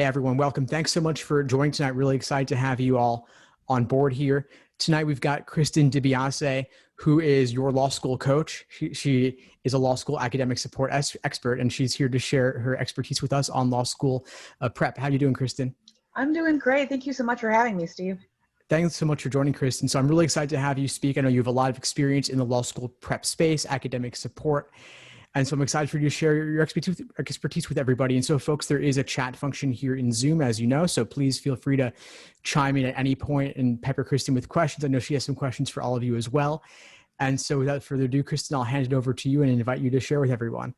everyone. Welcome. Thanks so much for joining tonight. Really excited to have you all on board here. Tonight, we've got Kristen DiBiase, who is your law school coach. She is a law school academic support expert, and she's here to share her expertise with us on law school prep. How are you doing, Kristen? I'm doing great. Thank you so much for having me, Steve. Thanks so much for joining, Kristen. So I'm really excited to have you speak. I know you have a lot of experience in the law school prep space, academic support. And so I'm excited for you to share your expertise with everybody. And so, folks, there is a chat function here in Zoom, as you know, so please feel free to chime in at any point and pepper Kristen with questions. I know she has some questions for all of you as well. And so without further ado, Kristen, I'll hand it over to you and invite you to share with everyone.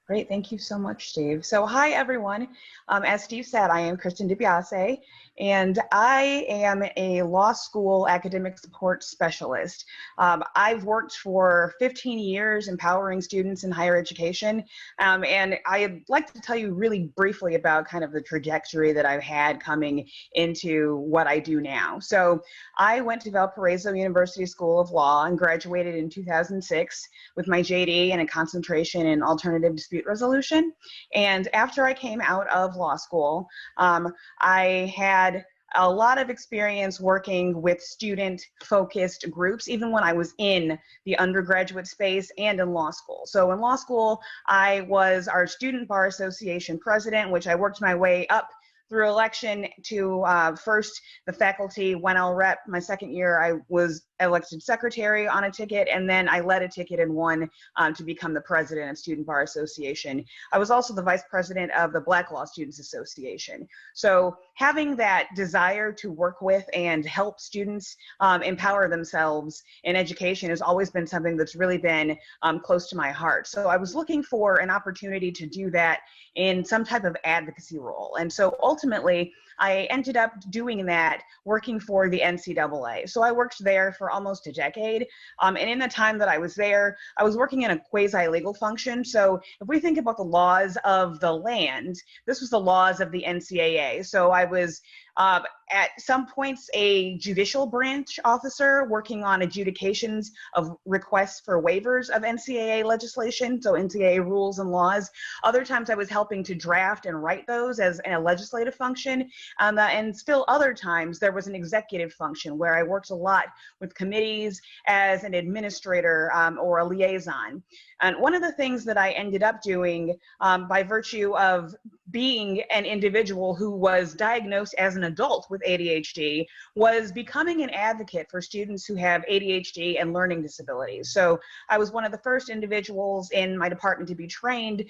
Great. Thank you so much, Steve. So hi, everyone. As Steve said, I am Kristen DiBiase, and I am a law school academic support specialist. I've worked for 15 years empowering students in higher education, and I'd like to tell you really briefly about kind of the trajectory that I've had coming into what I do now. So I went to Valparaiso University School of Law and graduated in 2006 with my JD and a concentration in alternative dispute resolution. And after I came out of law school, I had a lot of experience working with student-focused groups, even when I was in the undergraduate space and in law school. So in law school, I was our Student Bar Association president, which I worked my way up through election to first the faculty 1L rep. My second year, I was elected secretary on a ticket, and then I led a ticket and won to become the president of Student Bar Association. I was also the vice president of the Black Law Students Association. So having that desire to work with and help students empower themselves in education has always been something that's really been close to my heart. So I was looking for an opportunity to do that in some type of advocacy role. And so ultimately, I ended up doing that working for the NCAA. So I worked there for almost a decade. And in the time that I was there, I was working in a quasi-legal function. So if we think about the laws of the land, this was the laws of the NCAA. So I was at some points a judicial branch officer working on adjudications of requests for waivers of NCAA legislation, so NCAA rules and laws. Other times I was helping to draft and write those as in a legislative function. And still other times there was an executive function where I worked a lot with committees as an administrator or a liaison. And one of the things that I ended up doing by virtue of being an individual who was diagnosed as an adult with ADHD was becoming an advocate for students who have ADHD and learning disabilities. So I was one of the first individuals in my department to be trained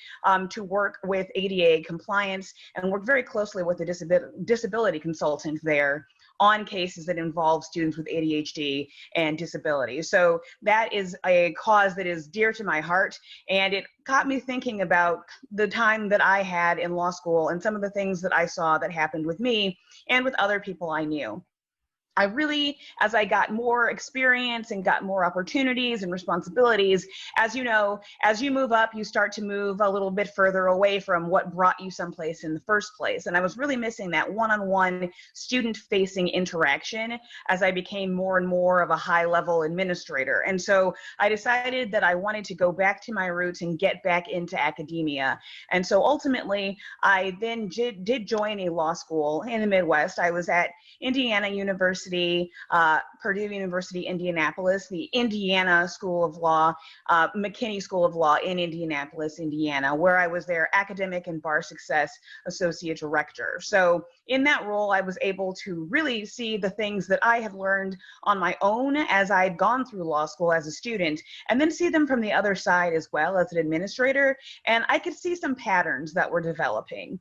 to work with ADA compliance and work very closely with the disability consultant there on cases that involve students with ADHD and disabilities. So that is a cause that is dear to my heart, and it got me thinking about the time that I had in law school and some of the things that I saw that happened with me and with other people I knew. I really, as I got more experience and got more opportunities and responsibilities, as you know, as you move up, you start to move a little bit further away from what brought you someplace in the first place. And I was really missing that one-on-one student-facing interaction as I became more and more of a high-level administrator. And so I decided that I wanted to go back to my roots and get back into academia. And so ultimately, I then did join a law school in the Midwest. I was at Indiana University, Purdue University, Indianapolis, the Indiana School of Law, McKinney School of Law in Indianapolis, Indiana, where I was their Academic and Bar Success Associate Director. So in that role, I was able to really see the things that I had learned on my own as I'd gone through law school as a student, and then see them from the other side as well as an administrator. And I could see some patterns that were developing.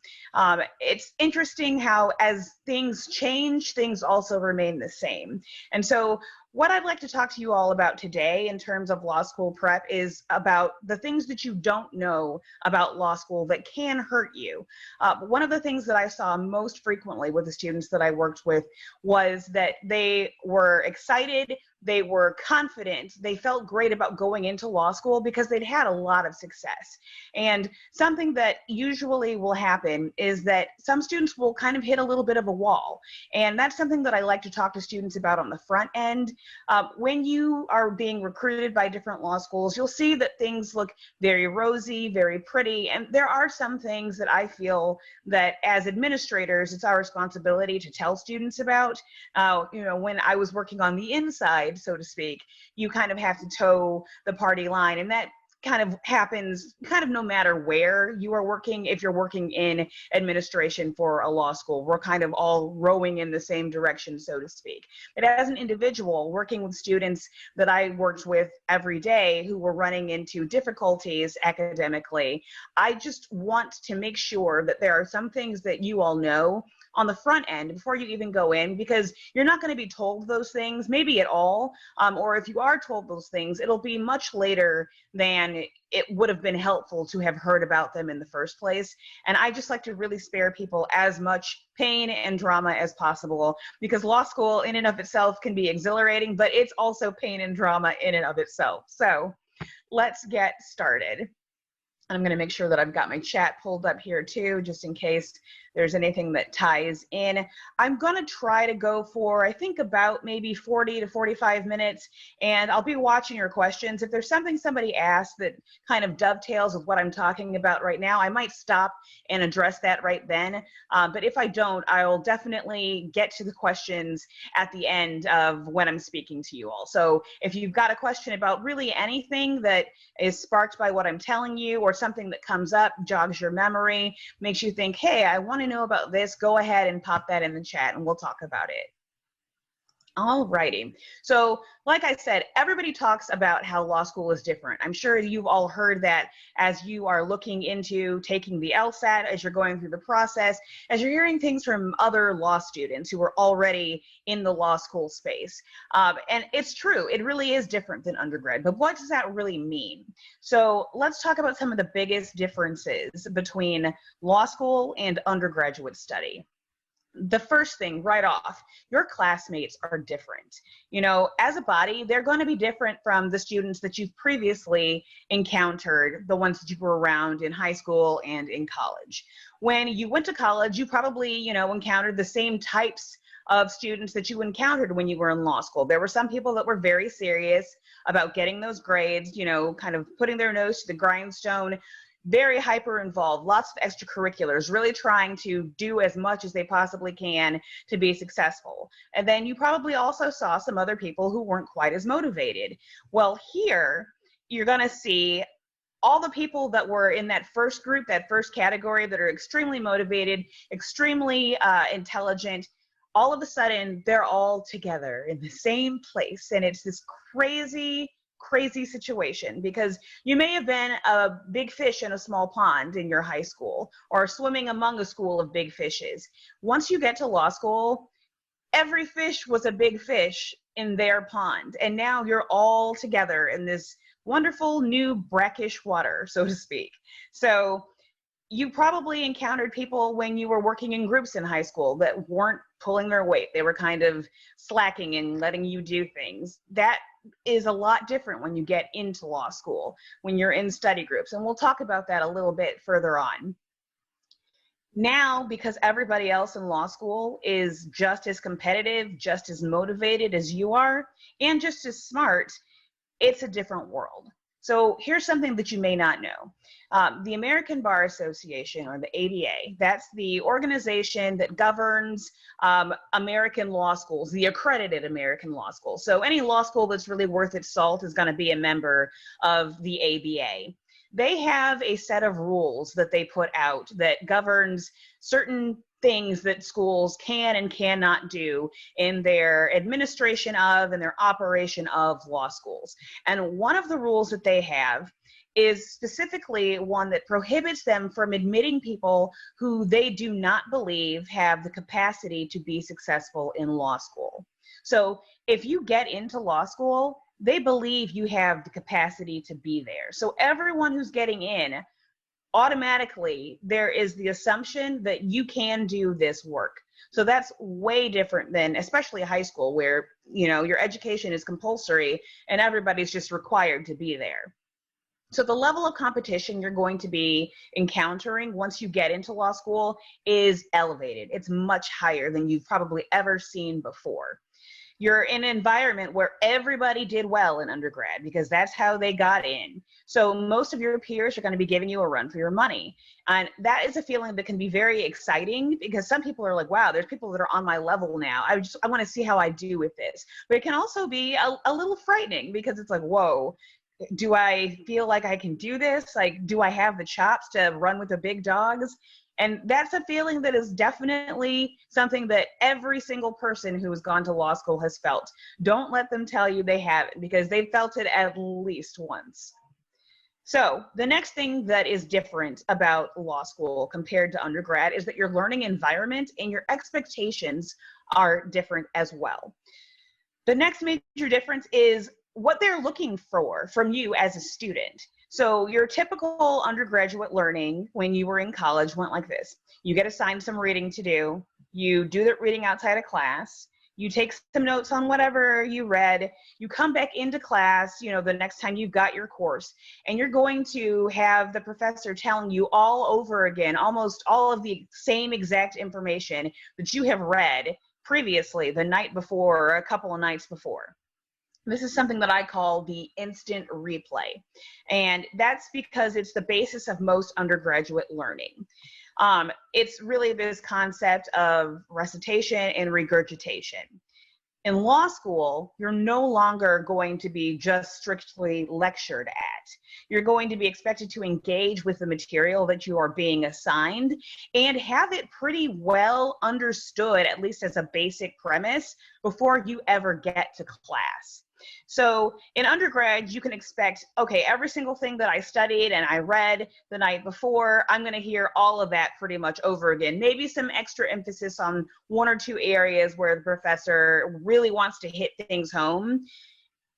It's interesting how as things change, things also remain the same. And so what I'd like to talk to you all about today in terms of law school prep is about the things that you don't know about law school that can hurt you. One of the things that I saw most frequently with the students that I worked with was that they were excited, they were confident, they felt great about going into law school because they'd had a lot of success. And something that usually will happen is that some students will kind of hit a little bit of a wall. And that's something that I like to talk to students about on the front end When you are being recruited by different law schools, you'll see that things look very rosy, very pretty, and there are some things that I feel that as administrators, it's our responsibility to tell students about. When I was working on the inside, so to speak, you kind of have to toe the party line, and that kind of happens kind of no matter where you are working. If you're working in administration for a law school, we're kind of all rowing in the same direction, so to speak. But as an individual working with students that I worked with every day who were running into difficulties academically, I just want to make sure that there are some things that you all know on the front end before you even go in, because you're not going to be told those things, maybe at all, or if you are told those things, it'll be much later than it would have been helpful to have heard about them in the first place. And I just like to really spare people as much pain and drama as possible, because law school in and of itself can be exhilarating, but it's also pain and drama in and of itself. So let's get started. I'm going to make sure that I've got my chat pulled up here too, just in case there's anything that ties in. I'm going to try to go for, I think, about maybe 40 to 45 minutes, and I'll be watching your questions. If there's something somebody asked that kind of dovetails with what I'm talking about right now, I might stop and address that right then. But if I don't, I'll definitely get to the questions at the end of when I'm speaking to you all. So if you've got a question about really anything that is sparked by what I'm telling you, or something that comes up, jogs your memory, makes you think, hey, I want to know about this, go ahead and pop that in the chat and we'll talk about it. All righty. So like I said, everybody talks about how law school is different. I'm sure you've all heard that as you are looking into taking the LSAT, as you're going through the process, as you're hearing things from other law students who are already in the law school space. And it's true, it really is different than undergrad, but what does that really mean? So let's talk about some of the biggest differences between law school and undergraduate study. The first thing right off, your classmates are different. As a body, they're going to be different from the students that you've previously encountered, the ones that you were around in high school and in college. When you went to college, you probably, encountered the same types of students that you encountered when you were in law school. There were some people that were very serious about getting those grades, kind of putting their nose to the grindstone, very hyper involved, lots of extracurriculars, really trying to do as much as they possibly can to be successful. And then you probably also saw some other people who weren't quite as motivated. Well, here you're going to see all the people that were in that first group, that first category, that are extremely motivated, extremely intelligent. All of a sudden, they're all together in the same place. And it's this crazy situation, because you may have been a big fish in a small pond in your high school, or swimming among a school of big fishes. Once you get to law school, every fish was a big fish in their pond, and now you're all together in this wonderful new brackish water, so to speak. So you probably encountered people when you were working in groups in high school that weren't pulling their weight. They were kind of slacking and letting you do things. That is a lot different when you get into law school, when you're in study groups. And we'll talk about that a little bit further on. Now, because everybody else in law school is just as competitive, just as motivated as you are, and just as smart, it's a different world. So here's something that you may not know. The American Bar Association, or the ABA, that's the organization that governs American law schools, the accredited American law schools. So any law school that's really worth its salt is going to be a member of the ABA. They have a set of rules that they put out that governs certain things that schools can and cannot do in their administration of and their operation of law schools. And one of the rules that they have is specifically one that prohibits them from admitting people who they do not believe have the capacity to be successful in law school. So if you get into law school, they believe you have the capacity to be there. So everyone who's getting in, automatically there is the assumption that you can do this work. So that's way different than, especially high school, where your education is compulsory and everybody's just required to be there. So the level of competition you're going to be encountering once you get into law school is elevated. It's much higher than you've probably ever seen before. You're in an environment where everybody did well in undergrad because that's how they got in. So most of your peers are going to be giving you a run for your money. And that is a feeling that can be very exciting because some people are like, wow, there's people that are on my level now. I want to see how I do with this. But it can also be a little frightening because it's like, whoa, do I feel like I can do this? Like, do I have the chops to run with the big dogs? And that's a feeling that is definitely something that every single person who has gone to law school has felt. Don't let them tell you they haven't, because they've felt it at least once. So the next thing that is different about law school compared to undergrad is that your learning environment and your expectations are different as well. The next major difference is what they're looking for from you as a student. So your typical undergraduate learning when you were in college went like this. You get assigned some reading to do. You do that reading outside of class. You take some notes on whatever you read. You come back into class, the next time you've got your course, and you're going to have the professor telling you all over again, almost all of the same exact information that you have read previously the night before or a couple of nights before. This is something that I call the instant replay. And that's because it's the basis of most undergraduate learning. It's really this concept of recitation and regurgitation. In law school, you're no longer going to be just strictly lectured at. You're going to be expected to engage with the material that you are being assigned and have it pretty well understood, at least as a basic premise, before you ever get to class. So in undergrad, you can expect, okay, every single thing that I studied and I read the night before, I'm going to hear all of that pretty much over again. Maybe some extra emphasis on one or two areas where the professor really wants to hit things home.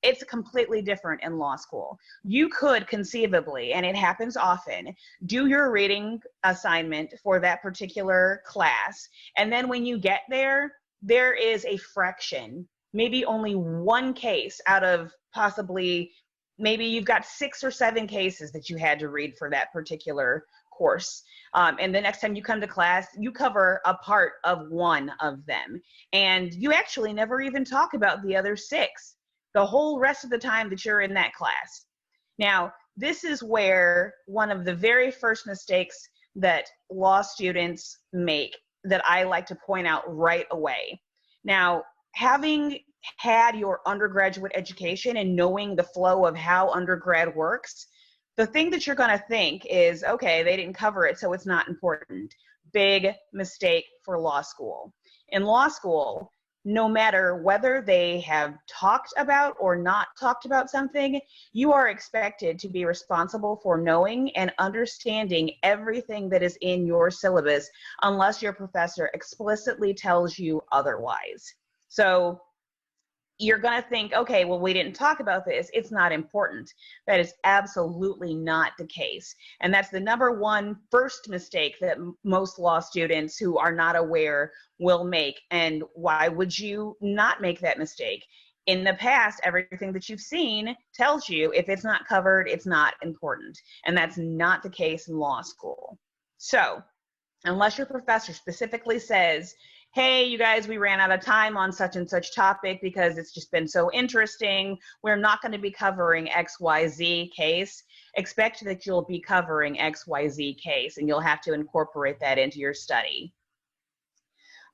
It's completely different in law school. You could conceivably, and it happens often, do your reading assignment for that particular class. And then when you get there, there is a fraction, maybe only one case out of possibly, maybe you've got 6 or 7 cases that you had to read for that particular course. And the next time you come to class, you cover a part of one of them. And you actually never even talk about the other 6, the whole rest of the time that you're in that class. Now, this is where one of the very first mistakes that law students make that I like to point out right away. Now, having had your undergraduate education and knowing the flow of how undergrad works, the thing that you're going to think is, okay, they didn't cover it, so it's not important. Big mistake for law school. In law school, no matter whether they have talked about or not talked about something, you are expected to be responsible for knowing and understanding everything that is in your syllabus unless your professor explicitly tells you otherwise. So you're going to think, okay, well, we didn't talk about this. It's not important. That is absolutely not the case. And that's the number one first mistake that most law students who are not aware will make. And why would you not make that mistake? In the past, everything that you've seen tells you if it's not covered, it's not important. And that's not the case in law school. So unless your professor specifically says, hey, you guys, we ran out of time on such and such topic because it's just been so interesting, we're not going to be covering XYZ case, expect that you'll be covering XYZ case and you'll have to incorporate that into your study.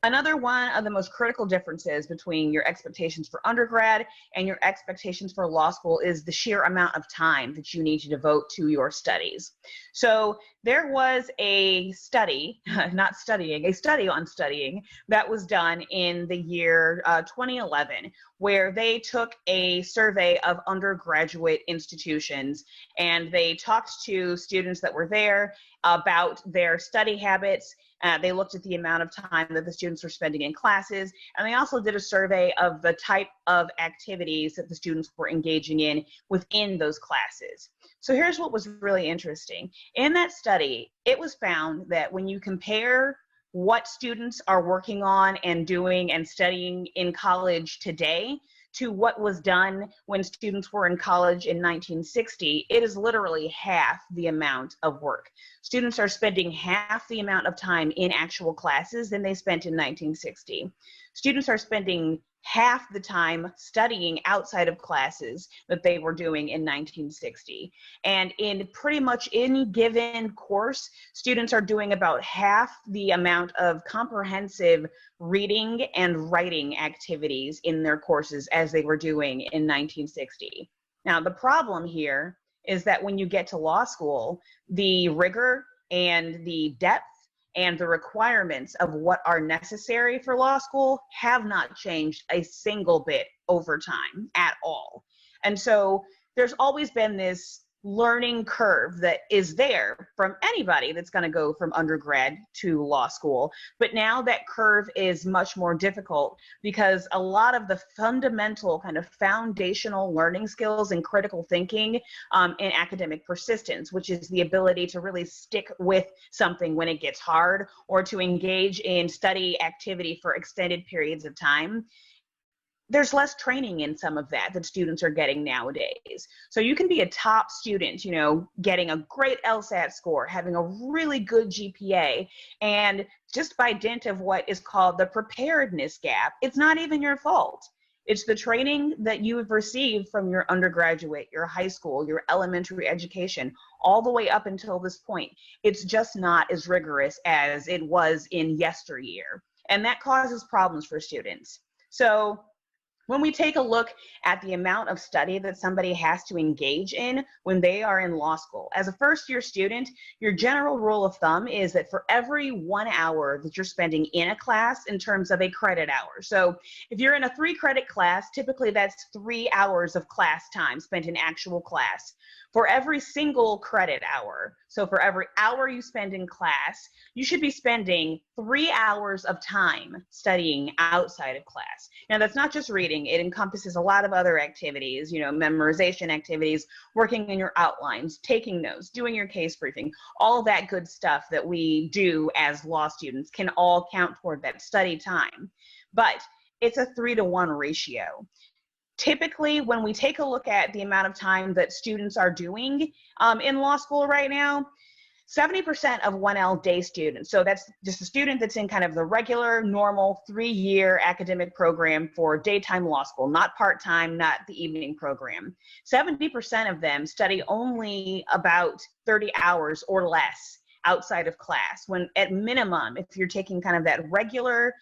Another one of the most critical differences between your expectations for undergrad and your expectations for law school is the sheer amount of time that you need to devote to your studies. So there was a study, a study on studying that was done in the year 2011, where they took a survey of undergraduate institutions and they talked to students that were there about their study habits. They looked at the amount of time that the students were spending in classes, and they also did a survey of the type of activities that the students were engaging in within those classes. So here's what was really interesting. In that study, it was found that when you compare what students are working on and doing and studying in college today to what was done when students were in college in 1960, it is literally half the amount of work. Students are spending half the amount of time in actual classes than they spent in 1960. Students are spending half the time studying outside of classes that they were doing in 1960. And in pretty much any given course, students are doing about half the amount of comprehensive reading and writing activities in their courses as they were doing in 1960. Now, the problem here is that when you get to law school, the rigor and the depth and the requirements of what are necessary for law school have not changed a single bit over time at all. And so there's always been this learning curve that is there from anybody that's going to go from undergrad to law school. But now that curve is much more difficult because a lot of the fundamental kind of foundational learning skills and critical thinking and academic persistence, which is the ability to really stick with something when it gets hard or to engage in study activity for extended periods of time, there's less training in some of that students are getting nowadays. So you can be a top student, you know, getting a great LSAT score, having a really good GPA, and just by dint of what is called the preparedness gap, it's not even your fault. It's the training that you have received from your undergraduate, your high school, your elementary education, all the way up until this point. It's just not as rigorous as it was in yesteryear. And that causes problems for students. So when we take a look at the amount of study that somebody has to engage in when they are in law school, as a first-year student, your general rule of thumb is that for every 1 hour that you're spending in a class in terms of a credit hour. So if you're in a 3-credit class, typically that's 3 hours of class time spent in actual class. For every single credit hour, so for every hour you spend in class, you should be spending 3 hours of time studying outside of class. Now, that's not just reading. It encompasses a lot of other activities, you know, memorization activities, working in your outlines, taking notes, doing your case briefing, all of that good stuff that we do as law students can all count toward that study time. But it's a 3-to-1 ratio. Typically, when we take a look at the amount of time that students are doing in law school right now, 70% of 1L day students, so that's just a student that's in kind of the regular, normal 3-year academic program for daytime law school, not part-time, not the evening program. 70% of them study only about 30 hours or less outside of class, when at minimum, if you're taking kind of that regular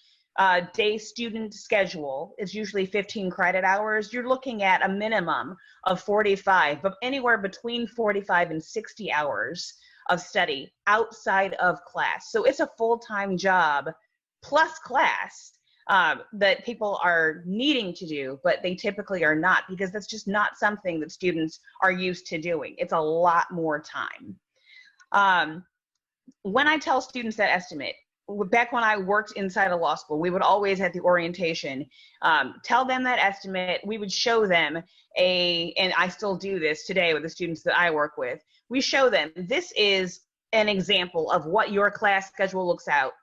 day student schedule, it's usually 15 credit hours, you're looking at a minimum of 45, but anywhere between 45 and 60 hours of study outside of class. So it's a full-time job plus class that people are needing to do, but they typically are not, because that's just not something that students are used to doing. It's a lot more time. When I tell students that estimate, back when I worked inside a law school, we would always at the orientation tell them that estimate. We would show them and I still do this today with the students that I work with, we show them this is an example of what your class schedule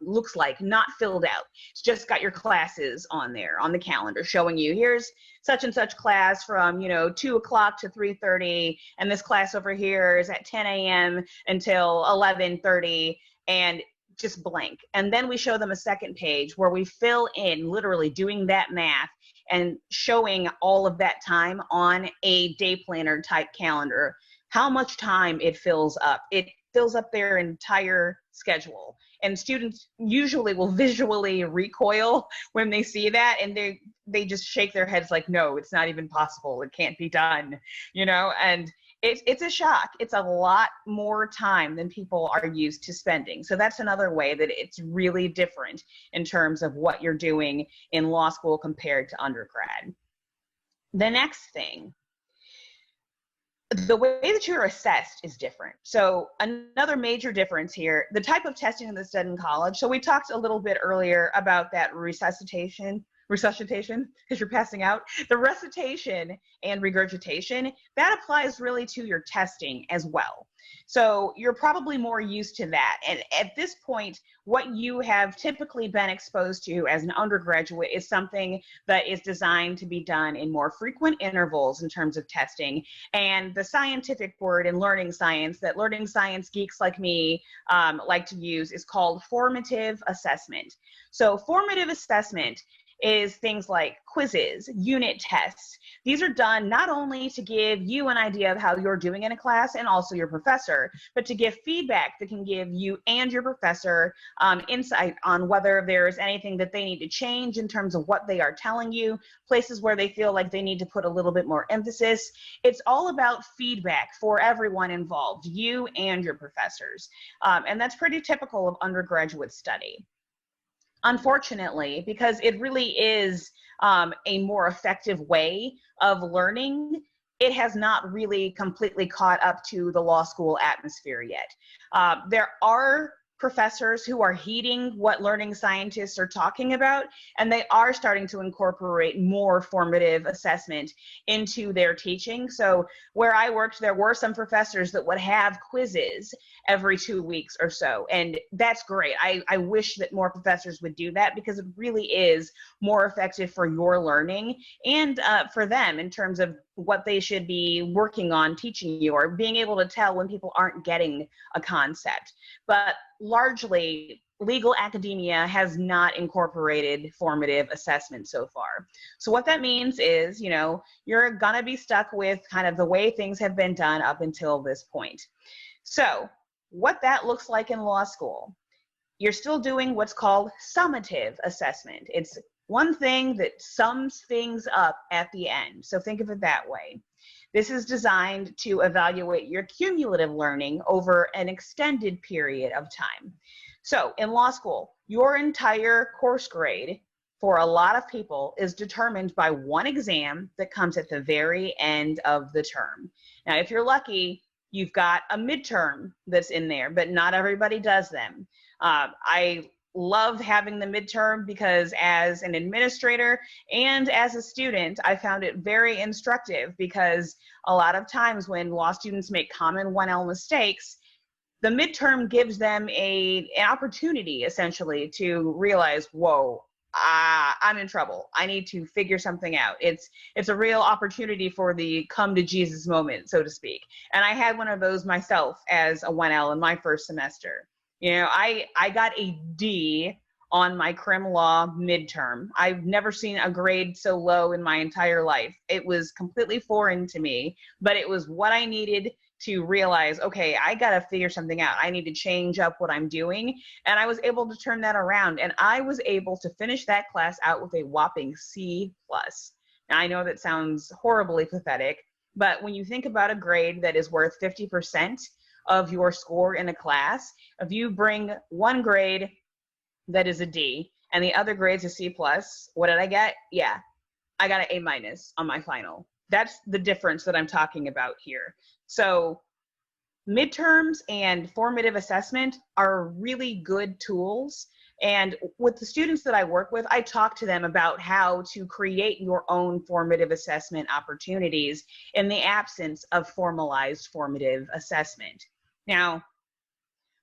looks like, not filled out. It's just got your classes on there on the calendar showing you here's such and such class from 2 o'clock to 3:30, and this class over here is at 10 a.m. until 11:30, and just blank. And then we show them a second page where we fill in, literally doing that math and showing all of that time on a day planner type calendar, how much time it fills up. It fills up their entire schedule. And students usually will visually recoil when they see that, and they just shake their heads like, no, it's not even possible. It can't be done, and it's a shock. It's a lot more time than people are used to spending. So that's another way that it's really different in terms of what you're doing in law school compared to undergrad. The next thing, the way that you're assessed is different. So another major difference here, the type of testing that's done in college. So we talked a little bit earlier about that resuscitation resuscitation, because you're passing out. The recitation and regurgitation, that applies really to your testing as well. So you're probably more used to that. And at this point, what you have typically been exposed to as an undergraduate is something that is designed to be done in more frequent intervals in terms of testing. And the scientific word in learning science that learning science geeks like me like to use is called formative assessment. So formative assessment is things like quizzes, unit tests. These are done not only to give you an idea of how you're doing in a class and also your professor, but to give feedback that can give you and your professor insight on whether there's anything that they need to change in terms of what they are telling you, places where they feel like they need to put a little bit more emphasis. It's all about feedback for everyone involved, you and your professors. And that's pretty typical of undergraduate study. Unfortunately, because it really is a more effective way of learning, it has not really completely caught up to the law school atmosphere yet. There are professors who are heeding what learning scientists are talking about, and they are starting to incorporate more formative assessment into their teaching. So where I worked, there were some professors that would have quizzes every 2 weeks or so, and that's great. I wish that more professors would do that, because it really is more effective for your learning and for them in terms of what they should be working on teaching you, or being able to tell when people aren't getting a concept. But largely, legal academia has not incorporated formative assessment so far. So what that means is, you know, you're gonna be stuck with kind of the way things have been done up until this point. So what that looks like in law school, you're still doing what's called summative assessment. It's one thing that sums things up at the end. So think of it that way. This is designed to evaluate your cumulative learning over an extended period of time. So in law school, your entire course grade for a lot of people is determined by one exam that comes at the very end of the term. Now, if you're lucky, you've got a midterm that's in there, but not everybody does them. I loved having the midterm because as an administrator and as a student, I found it very instructive, because a lot of times when law students make common 1L mistakes, the midterm gives them an opportunity essentially to realize, whoa, I'm in trouble. I need to figure something out. It's a real opportunity for the come to Jesus moment, so to speak. And I had one of those myself as a 1L in my first semester. You know, I got a D on my crim law midterm. I've never seen a grade so low in my entire life. It was completely foreign to me, but it was what I needed to realize, okay, I got to figure something out. I need to change up what I'm doing. And I was able to turn that around. And I was able to finish that class out with a whopping C+. Now, I know that sounds horribly pathetic, but when you think about a grade that is worth 50% of your score in a class, if you bring one grade that is a D and the other grade's a C+, what did I get? Yeah, I got an A- on my final. That's the difference that I'm talking about here. So midterms and formative assessment are really good tools. And with the students that I work with, I talk to them about how to create your own formative assessment opportunities in the absence of formalized formative assessment. Now,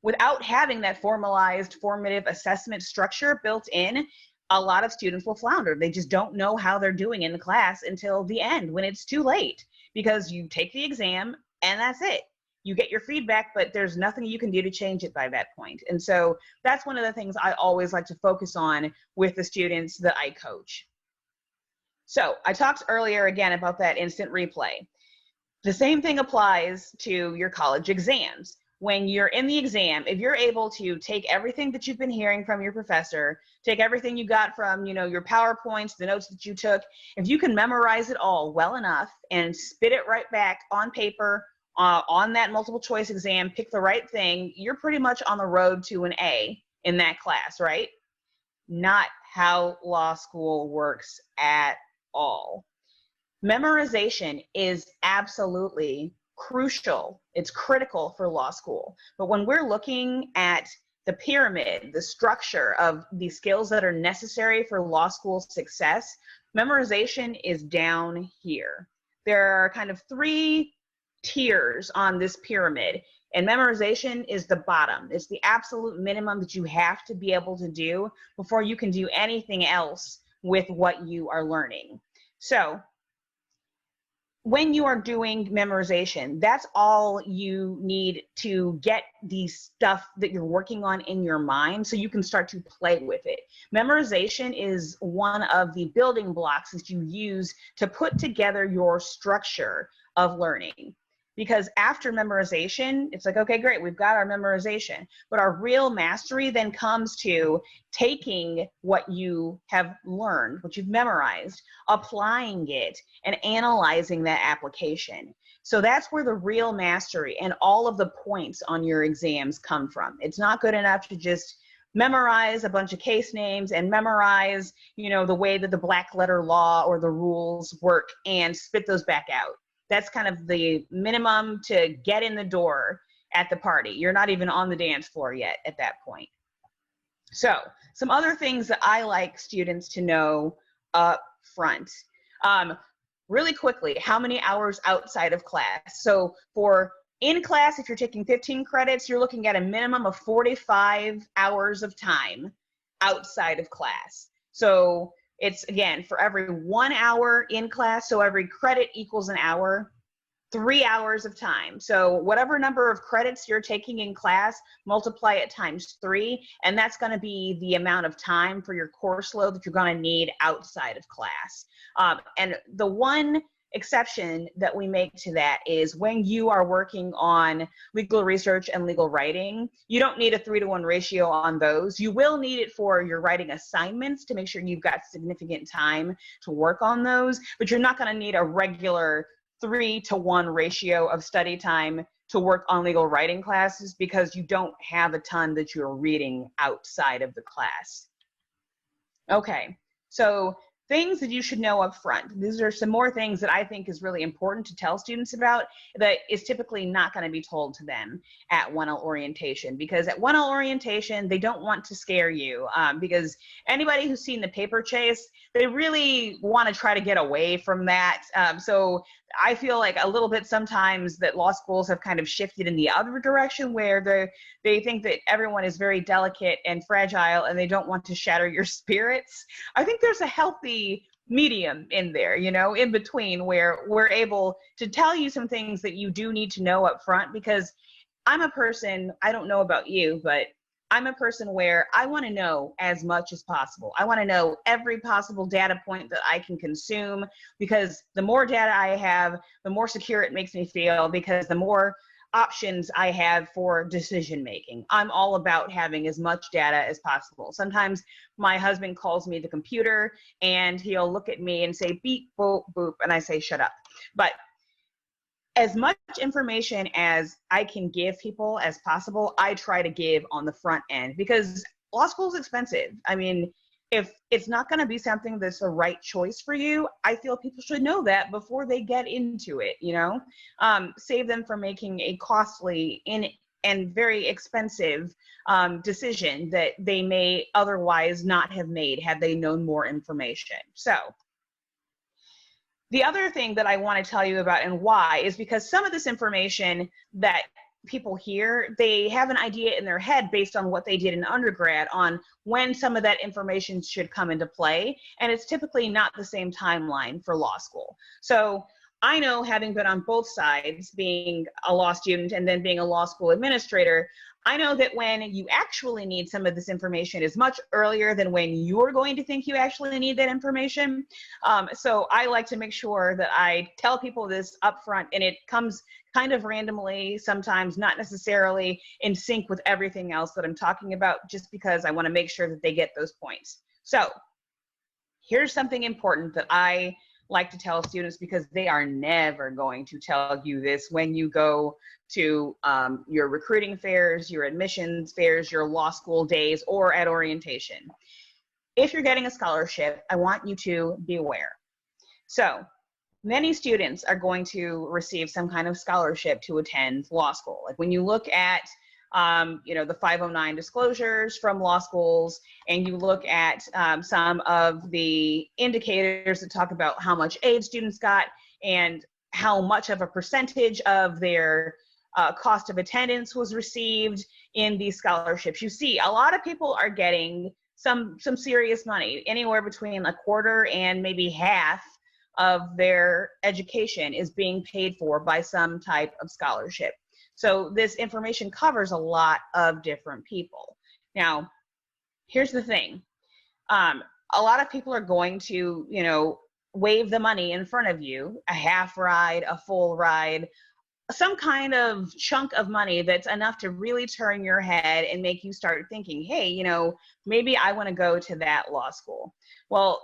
without having that formalized formative assessment structure built in, a lot of students will flounder. They just don't know how they're doing in the class until the end, when it's too late, because you take the exam and that's it. You get your feedback, but there's nothing you can do to change it by that point. And so that's one of the things I always like to focus on with the students that I coach. So I talked earlier again about that instant replay. The same thing applies to your college exams. When you're in the exam, if you're able to take everything that you've been hearing from your professor, take everything you got from, your PowerPoints, the notes that you took, if you can memorize it all well enough and spit it right back on paper, on that multiple choice exam, pick the right thing, you're pretty much on the road to an A in that class, right? Not how law school works at all. Memorization is absolutely crucial. It's critical for law school. But when we're looking at the pyramid, the structure of the skills that are necessary for law school success, memorization is down here. There are kind of 3 tiers on this pyramid, and memorization is the bottom. It's the absolute minimum that you have to be able to do before you can do anything else with what you are learning. So when you are doing memorization, that's all you need to get the stuff that you're working on in your mind so you can start to play with it. Memorization is one of the building blocks that you use to put together your structure of learning. Because after memorization, it's like, okay, great, we've got our memorization. But our real mastery then comes to taking what you have learned, what you've memorized, applying it, and analyzing that application. So that's where the real mastery and all of the points on your exams come from. It's not good enough to just memorize a bunch of case names and memorize, the way that the black letter law or the rules work and spit those back out. That's kind of the minimum to get in the door at the party. You're not even on the dance floor yet at that point. So some other things that I like students to know up front. Really quickly, how many hours outside of class? So for in class, if you're taking 15 credits, you're looking at a minimum of 45 hours of time outside of class. So it's, again, for every 1 hour in class, so every credit equals an hour, 3 hours of time. So whatever number of credits you're taking in class, multiply it times 3, and that's going to be the amount of time for your course load that you're going to need outside of class. And the one exception that we make to that is when you are working on legal research and legal writing, you don't need a 3-to-1 ratio on those. You will need it for your writing assignments to make sure you've got significant time to work on those, but you're not going to need a regular 3-to-1 ratio of study time to work on legal writing classes because you don't have a ton that you're reading outside of the class. Okay, so things that you should know up front. These are some more things that I think is really important to tell students about that is typically not going to be told to them at 1L orientation, because at 1L orientation, they don't want to scare you because anybody who's seen the paper chase, they really want to try to get away from that. So I feel like a little bit sometimes that law schools have kind of shifted in the other direction where they think that everyone is very delicate and fragile and they don't want to shatter your spirits. I think there's a healthy medium in there, in between, where we're able to tell you some things that you do need to know up front, because I'm a person, I don't know about you, but I'm a person where I want to know as much as possible. I want to know every possible data point that I can consume, because the more data I have, the more secure it makes me feel, because the more options I have for decision making. I'm all about having as much data as possible. Sometimes my husband calls me the computer and he'll look at me and say beep, boop, boop, and I say shut up. But as much information as I can give people as possible, I try to give on the front end, because law school is expensive. I mean, if it's not going to be something that's the right choice for you, I feel people should know that before they get into it, save them from making a costly and very expensive decision that they may otherwise not have made had they known more information. So the other thing that I want to tell you about and why is because some of this information that people hear, they have an idea in their head based on what they did in undergrad on when some of that information should come into play, and it's typically not the same timeline for law school. So I know, having been on both sides, being a law student and then being a law school administrator, I know that when you actually need some of this information is much earlier than when you're going to think you actually need that information. So I like to make sure that I tell people this up front, and it comes kind of randomly, sometimes not necessarily in sync with everything else that I'm talking about, just because I want to make sure that they get those points. So here's something important that I like to tell students, because they are never going to tell you this when you go to your recruiting fairs, your admissions fairs, your law school days, or at orientation. If you're getting a scholarship, I want you to be aware. So many students are going to receive some kind of scholarship to attend law school. Like when you look at the 509 disclosures from law schools, and you look at some of the indicators that talk about how much aid students got and how much of a percentage of their cost of attendance was received in these scholarships. You see, a lot of people are getting some serious money, anywhere between a quarter and maybe half of their education is being paid for by some type of scholarship. So this information covers a lot of different people. Now, here's the thing. A lot of people are going to, wave the money in front of you, a half ride, a full ride, some kind of chunk of money that's enough to really turn your head and make you start thinking, hey, maybe I want to go to that law school. Well,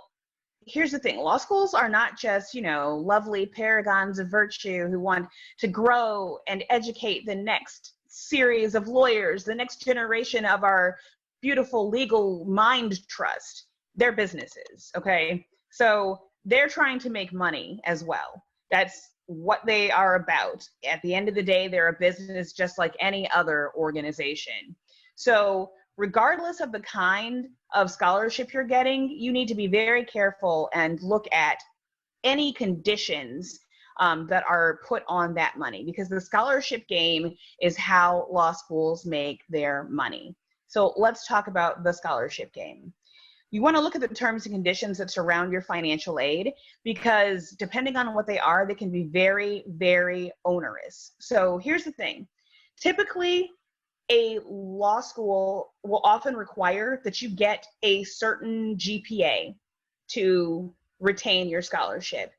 here's the thing. Law schools are not just, lovely paragons of virtue who want to grow and educate the next series of lawyers, the next generation of our beautiful legal mind trust. They're businesses, okay? So they're trying to make money as well. That's what they are about. At the end of the day, they're a business just like any other organization. So regardless of the kind of scholarship you're getting, you need to be very careful and look at any conditions that are put on that money, because the scholarship game is how law schools make their money. So let's talk about the scholarship game. You want to look at the terms and conditions that surround your financial aid, because depending on what they are, they can be very, very onerous. So here's the thing. Typically, a law school will often require that you get a certain GPA to retain your scholarship.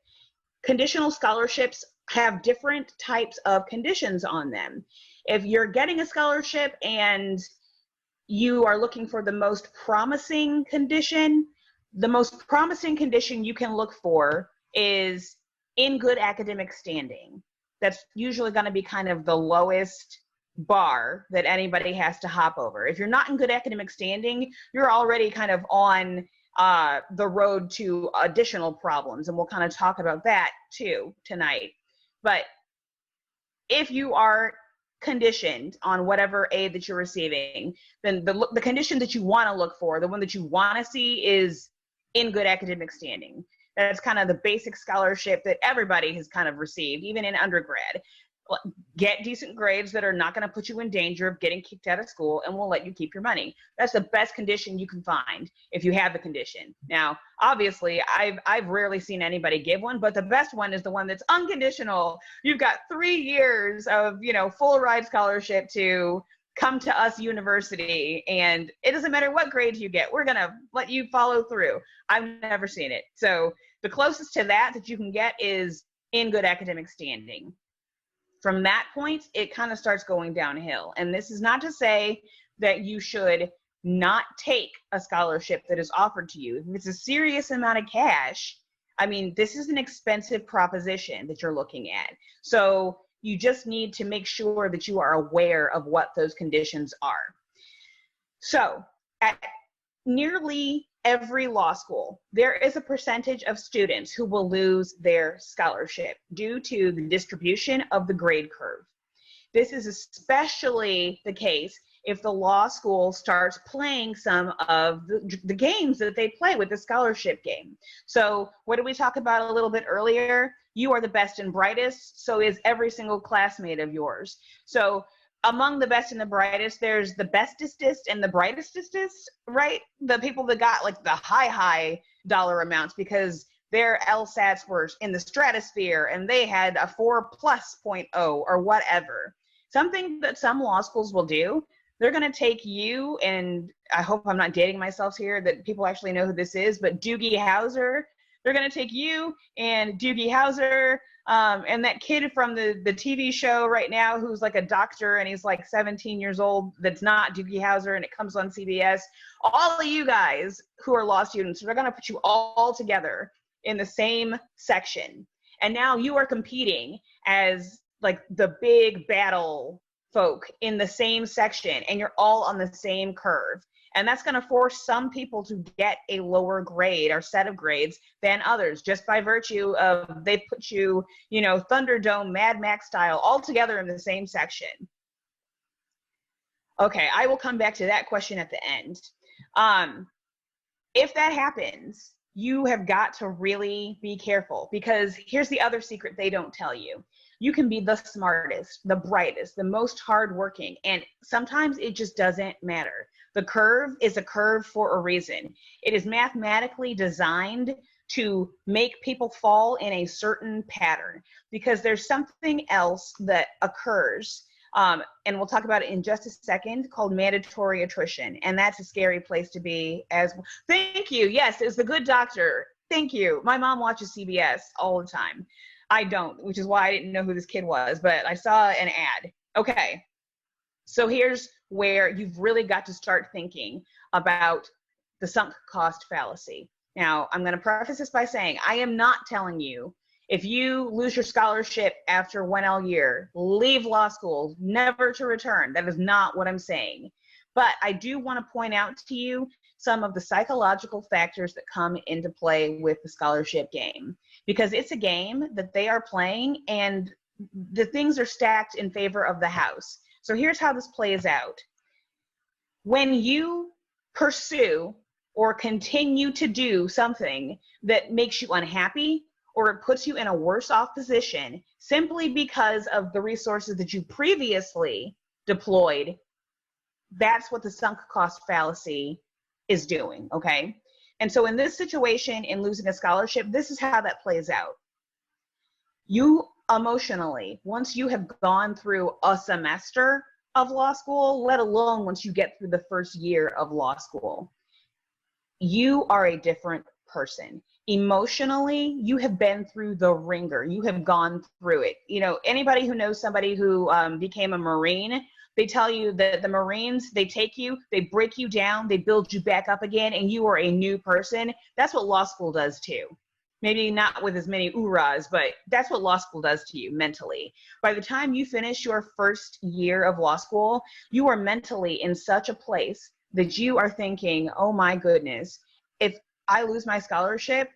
Conditional scholarships have different types of conditions on them. If you're getting a scholarship and you are looking for the most promising condition, the most promising condition you can look for is in good academic standing. That's usually going to be kind of the lowest bar that anybody has to hop over. If you're not in good academic standing, you're already kind of on the road to additional problems, and we'll kind of talk about that too tonight. But if you are conditioned on whatever aid that you're receiving, then the condition that you want to look for, the one that you want to see, is in good academic standing. That's kind of the basic scholarship that everybody has kind of received, even in undergrad. Get decent grades that are not going to put you in danger of getting kicked out of school, and will let you keep your money. That's the best condition you can find if you have the condition. Now, obviously, I've rarely seen anybody give one, but the best one is the one that's unconditional. You've got 3 years of, full ride scholarship to come to us university, and it doesn't matter what grades you get, we're going to let you follow through. I've never seen it. So the closest to that you can get is in good academic standing. From that point, it kind of starts going downhill. And this is not to say that you should not take a scholarship that is offered to you. If it's a serious amount of cash, this is an expensive proposition that you're looking at. So you just need to make sure that you are aware of what those conditions are. So at nearly every law school, there is a percentage of students who will lose their scholarship due to the distribution of the grade curve. This is especially the case if the law school starts playing some of the games that they play with the scholarship game. So what did we talk about a little bit earlier? You are the best and brightest, so is every single classmate of yours. So among the best and the brightest, there's the bestestest and the brightestest, right? The people that got like the high dollar amounts because their LSATs were in the stratosphere and they had a 4+.0 or whatever. Something that some law schools will do, they're going to take you, and I hope I'm not dating myself here, that people actually know who this is, but Doogie Howser, they're going to take you and Doogie Howser, and that kid from the TV show right now who's like a doctor and he's like 17 years old, that's not Doogie Howser, and it comes on CBS. All of you guys who are law students, they're going to put you all together in the same section. And now you are competing as like the big battle folk in the same section, and you're all on the same curve. And that's going to force some people to get a lower grade or set of grades than others, just by virtue of they put you, Thunderdome, Mad Max style, all together in the same section. Okay, I will come back to that question at the end. If that happens, you have got to really be careful, because here's the other secret they don't tell you. You can be the smartest, the brightest, the most hardworking, and sometimes it just doesn't matter. The curve is a curve for a reason. It is mathematically designed to make people fall in a certain pattern, because there's something else that occurs, and we'll talk about it in just a second, called mandatory attrition. And that's a scary place to be as well. Thank you. Yes, it's the good doctor. Thank you. My mom watches CBS all the time. I don't, which is why I didn't know who this kid was, but I saw an ad. Okay. So here's where you've really got to start thinking about the sunk cost fallacy. Now, I'm going to preface this by saying I am not telling you, if you lose your scholarship after 1L year, leave law school, never to return. That is not what I'm saying. But I do want to point out to you some of the psychological factors that come into play with the scholarship game, because it's a game that they are playing and the things are stacked in favor of the house. So here's how this plays out. When you pursue or continue to do something that makes you unhappy, or it puts you in a worse off position simply because of the resources that you previously deployed, that's what the sunk cost fallacy is doing, okay? And so in this situation, in losing a scholarship, this is how that plays out. You emotionally, once you have gone through a semester of law school, let alone once you get through the first year of law school, you are a different person. Emotionally, you have been through the ringer. You have gone through it. You know, anybody who knows somebody who became a Marine, they tell you that the Marines, they take you, they break you down, they build you back up again, and you are a new person. That's what law school does too. Maybe not with as many oorahs, but that's what law school does to you mentally. By the time you finish your first year of law school, you are mentally in such a place that you are thinking, oh my goodness, if I lose my scholarship,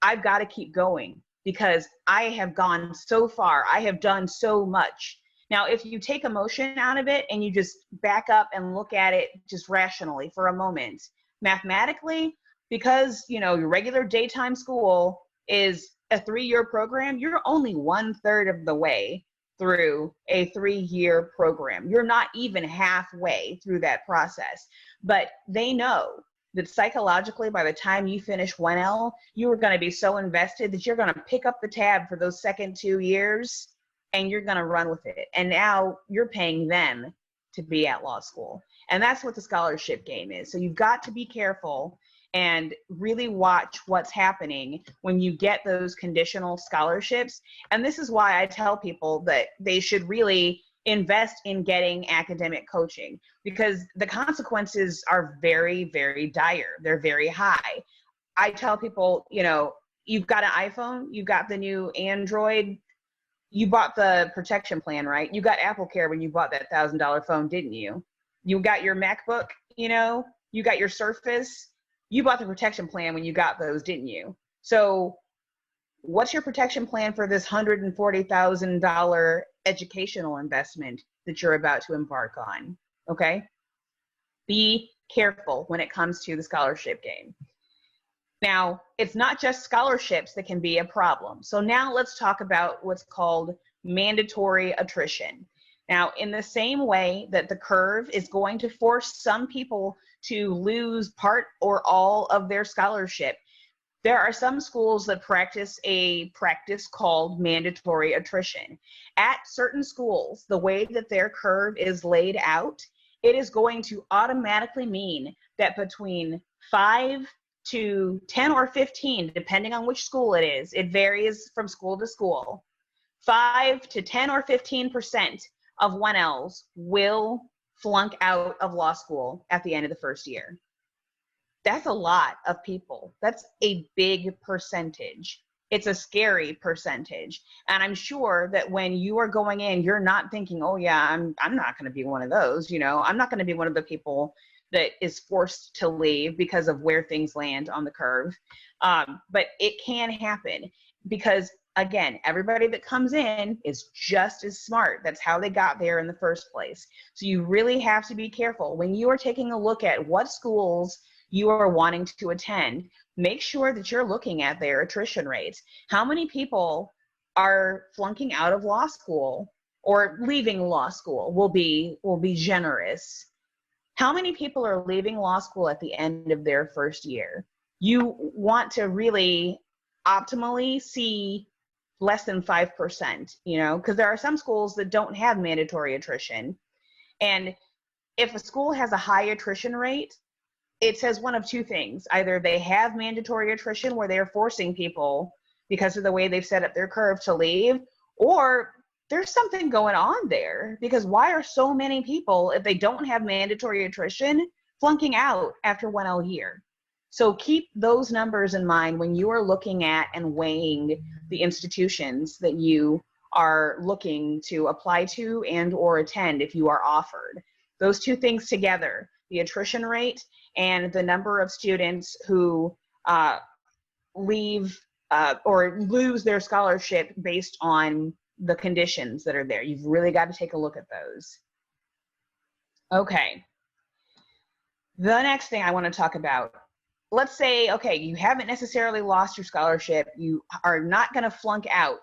I've got to keep going because I have gone so far. I have done so much. Now, if you take emotion out of it and you just back up and look at it just rationally for a moment, mathematically, because, you know, your regular daytime school is a 3-year program, you're only 1/3 of the way through a 3-year program. You're not even halfway through that process. But they know that psychologically, by the time you finish 1L, you are going to be so invested that you're going to pick up the tab for those second 2 years and you're going to run with it. And now you're paying them to be at law school. And that's what the scholarship game is. So you've got to be careful and really watch what's happening when you get those conditional scholarships. And this is why I tell people that they should really invest in getting academic coaching, because the consequences are very, very dire. They're very high. I tell people, you know, you've got an iPhone, you've got the new Android, you bought the protection plan, right? You got Apple Care when you bought that $1,000 phone, didn't you? You got your MacBook, you know, you got your Surface, you bought the protection plan when you got those, didn't you? So what's your protection plan for this $140,000 educational investment that you're about to embark on? Okay? Be careful when it comes to the scholarship game. Now, it's not just scholarships that can be a problem. So now let's talk about what's called mandatory attrition. Now, in the same way that the curve is going to force some people to lose part or all of their scholarship, there are some schools that practice a practice called mandatory attrition. At certain schools, the way that their curve is laid out, it is going to automatically mean that between 5 to 10 or 15, depending on which school it is, it varies from school to school, 5 to 10 or 15% of 1Ls will flunk out of law school at the end of the first year. That's a lot of people. That's a big percentage. It's a scary percentage. And I'm sure that when you are going in, you're not thinking, oh yeah, I'm not going to be one of those, you know, I'm not going to be one of the people that is forced to leave because of where things land on the curve. But it can happen because again, everybody that comes in is just as smart. That's how they got there in the first place. So you really have to be careful when you are taking a look at what schools you are wanting to attend. Make sure that you're looking at their attrition rates. How many people are flunking out of law school or leaving law school? Will be generous. How many people are leaving law school at the end of their first year? You want to really optimally see less than 5%, because there are some schools that don't have mandatory attrition. And if a school has a high attrition rate, it says one of two things. Either they have mandatory attrition where they're forcing people because of the way they've set up their curve to leave, or there's something going on there, because why are so many people, if they don't have mandatory attrition, flunking out after 1L year? So keep those numbers in mind when you are looking at and weighing the institutions that you are looking to apply to and or attend if you are offered. Those two things together, the attrition rate and the number of students who leave or lose their scholarship based on the conditions that are there. You've really got to take a look at those. Okay. The next thing I want to talk about, let's say, okay, you haven't necessarily lost your scholarship. You are not going to flunk out.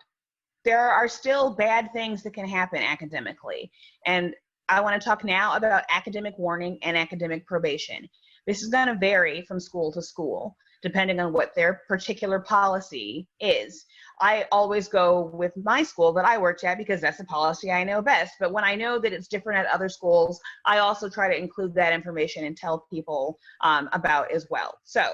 There are still bad things that can happen academically. And I want to talk now about academic warning and academic probation. This is going to vary from school to school, depending on what their particular policy is. I always go with my school that I worked at because that's the policy I know best. But when I know that it's different at other schools, I also try to include that information and tell people about as well. So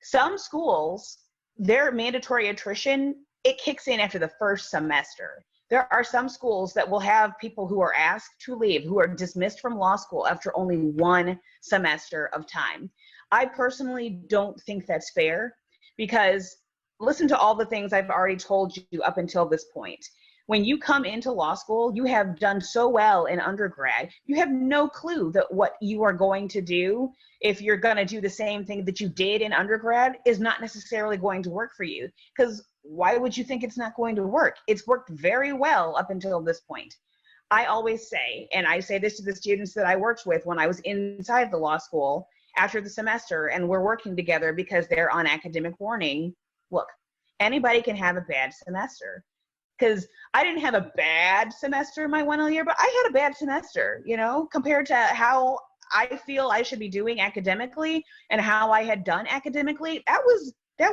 some schools, their mandatory attrition, it kicks in after the first semester. There are some schools that will have people who are asked to leave, who are dismissed from law school after only one semester of time. I personally don't think that's fair, because listen to all the things I've already told you up until this point. When you come into law school, you have done so well in undergrad, you have no clue that what you are going to do, if you're going to do the same thing that you did in undergrad, is not necessarily going to work for you. Because why would you think it's not going to work? It's worked very well up until this point. I always say, and I say this to the students that I worked with when I was inside the law school after the semester, and we're working together because they're on academic warning. Look, anybody can have a bad semester. Because I didn't have a bad semester my 1L year, but I had a bad semester, compared to how I feel I should be doing academically and how I had done academically. That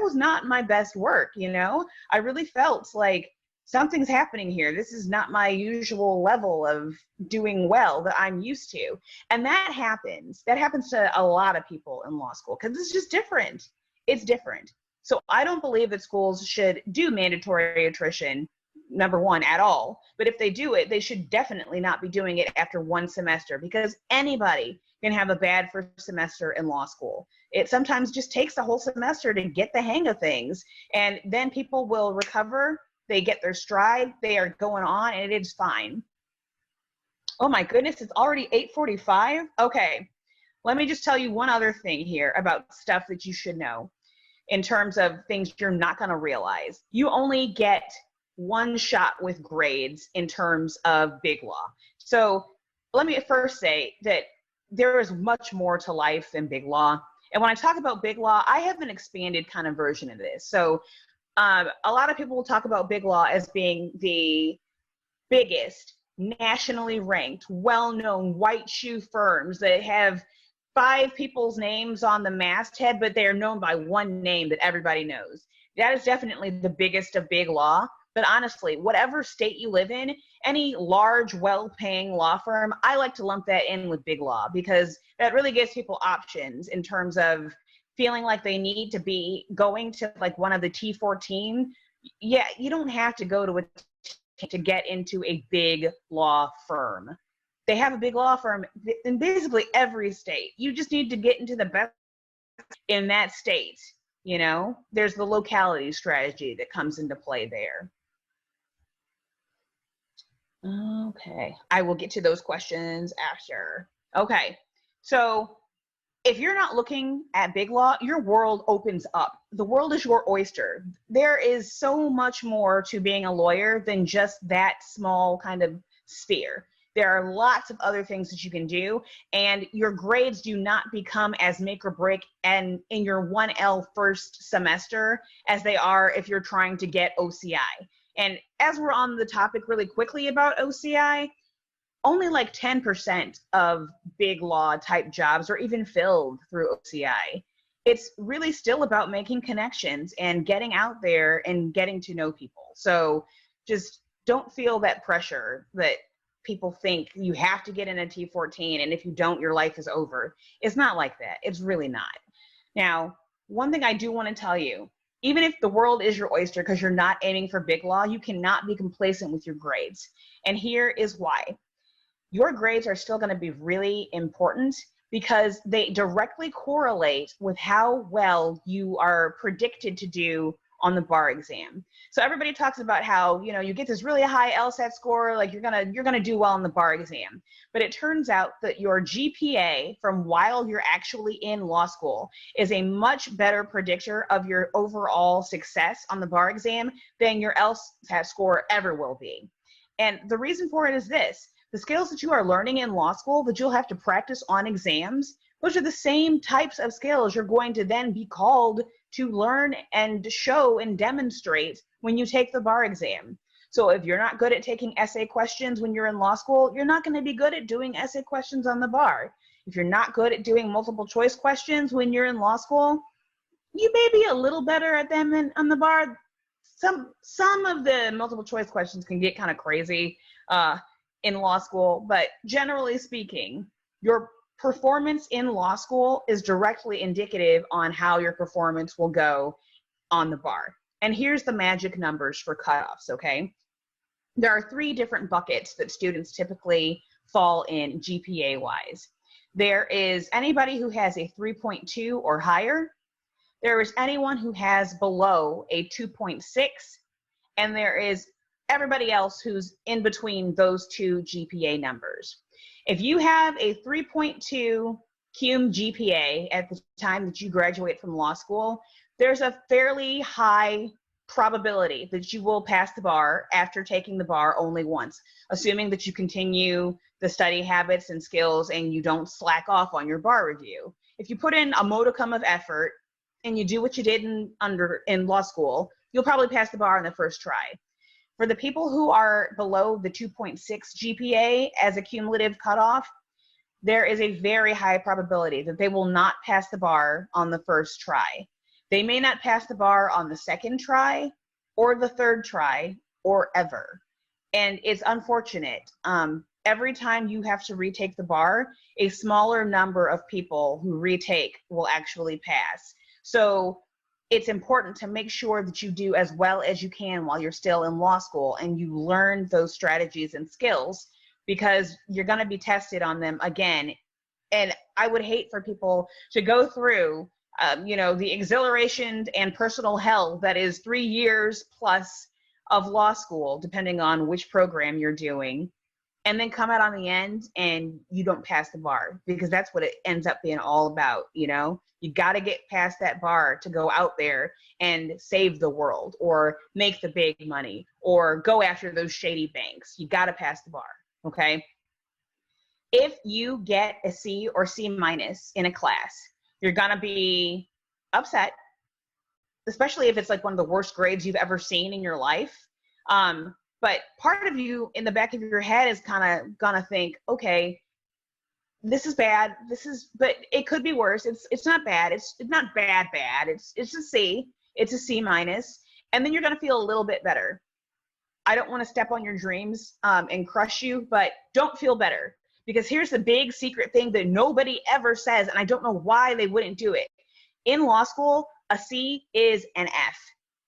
was not my best work, I really felt like something's happening here. This is not my usual level of doing well that I'm used to. And that happens to a lot of people in law school, because it's just different. It's different. So I don't believe that schools should do mandatory attrition, number one, at all. But if they do it, they should definitely not be doing it after one semester, because anybody can have a bad first semester in law school. It sometimes just takes a whole semester to get the hang of things, and then people will recover. They get their stride, they are going on, and it is fine. Oh my goodness, it's already 8:45. Okay, let me just tell you one other thing here about stuff that you should know in terms of things you're not going to realize. You only get one shot with grades in terms of big law. So let me first say that there is much more to life than big law. And when I talk about big law, I have an expanded kind of version of this. So a lot of people will talk about big law as being the biggest, nationally ranked, well-known white shoe firms that have 5 people's names on the masthead, but they are known by one name that everybody knows. That is definitely the biggest of big law. But honestly, whatever state you live in, any large, well-paying law firm, I like to lump that in with big law, because that really gives people options in terms of feeling like they need to be going to like one of the T14. Yeah, you don't have to go to to get into a big law firm. They have a big law firm in basically every state. You just need to get into the best in that state. There's the locality strategy that comes into play there. Okay, I will get to those questions after. Okay, so if you're not looking at big law, your world opens up. The world is your oyster. There is so much more to being a lawyer than just that small kind of sphere. There are lots of other things that you can do, and your grades do not become as make or break and in your 1L first semester as they are if you're trying to get OCI. And as we're on the topic really quickly about OCI, only like 10% of big law type jobs are even filled through OCI. It's really still about making connections and getting out there and getting to know people. So just don't feel that pressure that people think you have to get in a T14, and if you don't, your life is over. It's not like that. It's really not. Now, one thing I do want to tell you, even if the world is your oyster because you're not aiming for big law, you cannot be complacent with your grades. And here is why. Your grades are still going to be really important because they directly correlate with how well you are predicted to do on the bar exam. So everybody talks about how, you know, you get this really high LSAT score, like you're gonna do well on the bar exam. But it turns out that your GPA from while you're actually in law school is a much better predictor of your overall success on the bar exam than your LSAT score ever will be. And the reason for it is this: the skills that you are learning in law school that you'll have to practice on exams, those are the same types of skills you're going to then be called to learn and show and demonstrate when you take the bar exam. So if you're not good at taking essay questions when you're in law school, you're not going to be good at doing essay questions on the bar. If you're not good at doing multiple choice questions when you're in law school, you may be a little better at them on the bar. Some of the multiple choice questions can get kind of crazy in law school, but generally speaking, your performance in law school is directly indicative on how your performance will go on the bar. And here's the magic numbers for cutoffs, okay? There are 3 different buckets that students typically fall in GPA-wise. There is anybody who has a 3.2 or higher. There is anyone who has below a 2.6, and there is everybody else who's in between those 2 GPA numbers. If you have a 3.2 cum GPA at the time that you graduate from law school, there's a fairly high probability that you will pass the bar after taking the bar only once, assuming that you continue the study habits and skills and you don't slack off on your bar review. If you put in a modicum of effort and you do what you did in law school, you'll probably pass the bar on the first try. For the people who are below the 2.6 GPA as a cumulative cutoff, there is a very high probability that they will not pass the bar on the first try. They may not pass the bar on the second try or the third try or ever. And it's unfortunate. Every time you have to retake the bar, a smaller number of people who retake will actually pass. So it's important to make sure that you do as well as you can while you're still in law school and you learn those strategies and skills, because you're going to be tested on them again. And I would hate for people to go through, the exhilaration and personal hell that is 3 years plus of law school, depending on which program you're doing, and then come out on the end and you don't pass the bar, because that's what it ends up being all about. You got to get past that bar to go out there and save the world or make the big money or go after those shady banks. You got to pass the bar, okay? If you get a C or C minus in a class, you're going to be upset, especially if it's like one of the worst grades you've ever seen in your life. But part of you in the back of your head is kind of going to think, okay, this is bad. But it could be worse. It's not bad. It's not bad. It's a C. It's a C minus. And then you're going to feel a little bit better. I don't want to step on your dreams and crush you, but don't feel better. Because here's the big secret thing that nobody ever says, and I don't know why they wouldn't do it. In law school, a C is an F.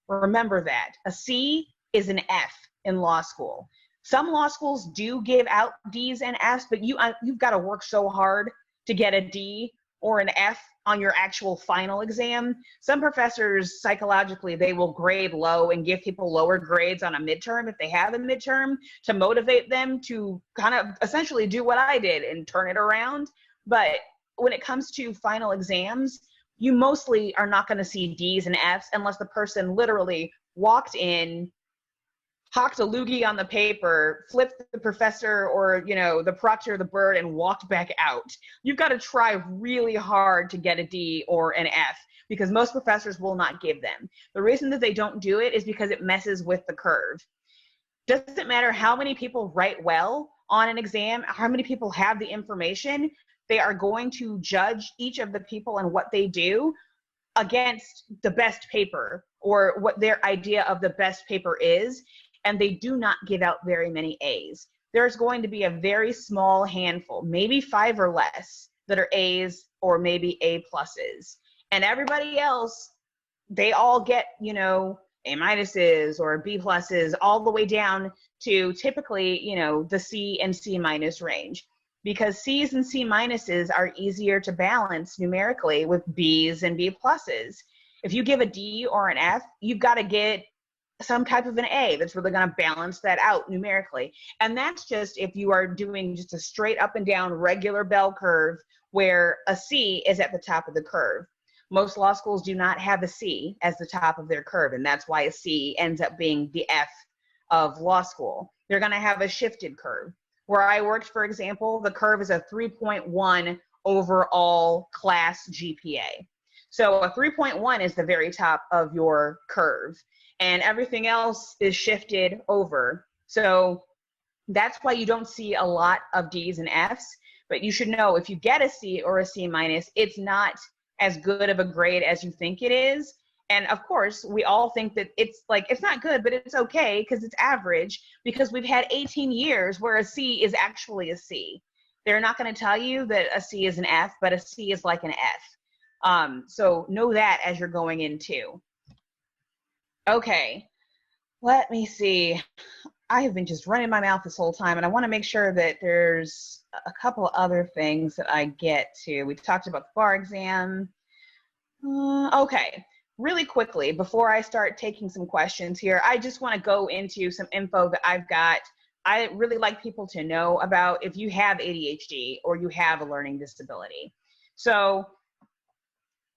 Remember that. A C is an F in law school. Some law schools do give out D's and F's, but you've got to work so hard to get a D or an F on your actual final exam. Some professors, psychologically, they will grade low and give people lower grades on a midterm if they have a midterm to motivate them to kind of essentially do what I did and turn it around. But when it comes to final exams, you mostly are not going to see D's and F's unless the person literally walked in, hocked a loogie on the paper, flipped the professor or, you know, the proctor of the bird and walked back out. You've got to try really hard to get a D or an F because most professors will not give them. The reason that they don't do it is because it messes with the curve. Doesn't matter how many people write well on an exam, how many people have the information, they are going to judge each of the people and what they do against the best paper or what their idea of the best paper is, and they do not give out very many A's. There's going to be a very small handful, maybe 5 or less, that are A's or maybe A pluses. And everybody else, they all get, you know, A minuses or B pluses all the way down to typically, you know, the C and C minus range. Because C's and C minuses are easier to balance numerically with B's and B pluses. If you give a D or an F, you've got to get some type of an A that's really going to balance that out numerically. And that's just if you are doing just a straight up and down regular bell curve where a C is at the top of the curve. Most law schools do not have a C as the top of their curve, and that's why a C ends up being the F of law school. They're going to have a shifted curve. Where I worked, for example, the curve is a 3.1 overall class GPA. So a 3.1 is the very top of your curve, and everything else is shifted over. So that's why you don't see a lot of D's and F's, but you should know if you get a C or a C minus, it's not as good of a grade as you think it is. And of course, we all think that it's like, it's not good, but it's okay because it's average, because we've had 18 years where a C is actually a C. They're not going to tell you that a C is an F, but a C is like an F. So know that as you're going in too. Okay, let me see. I have been just running my mouth this whole time, and I want to make sure that there's a couple other things that I get to. We talked about the bar exam. Okay. Really quickly, before I start taking some questions here, I just want to go into some info that I've got. I really like people to know about if you have ADHD or you have a learning disability. So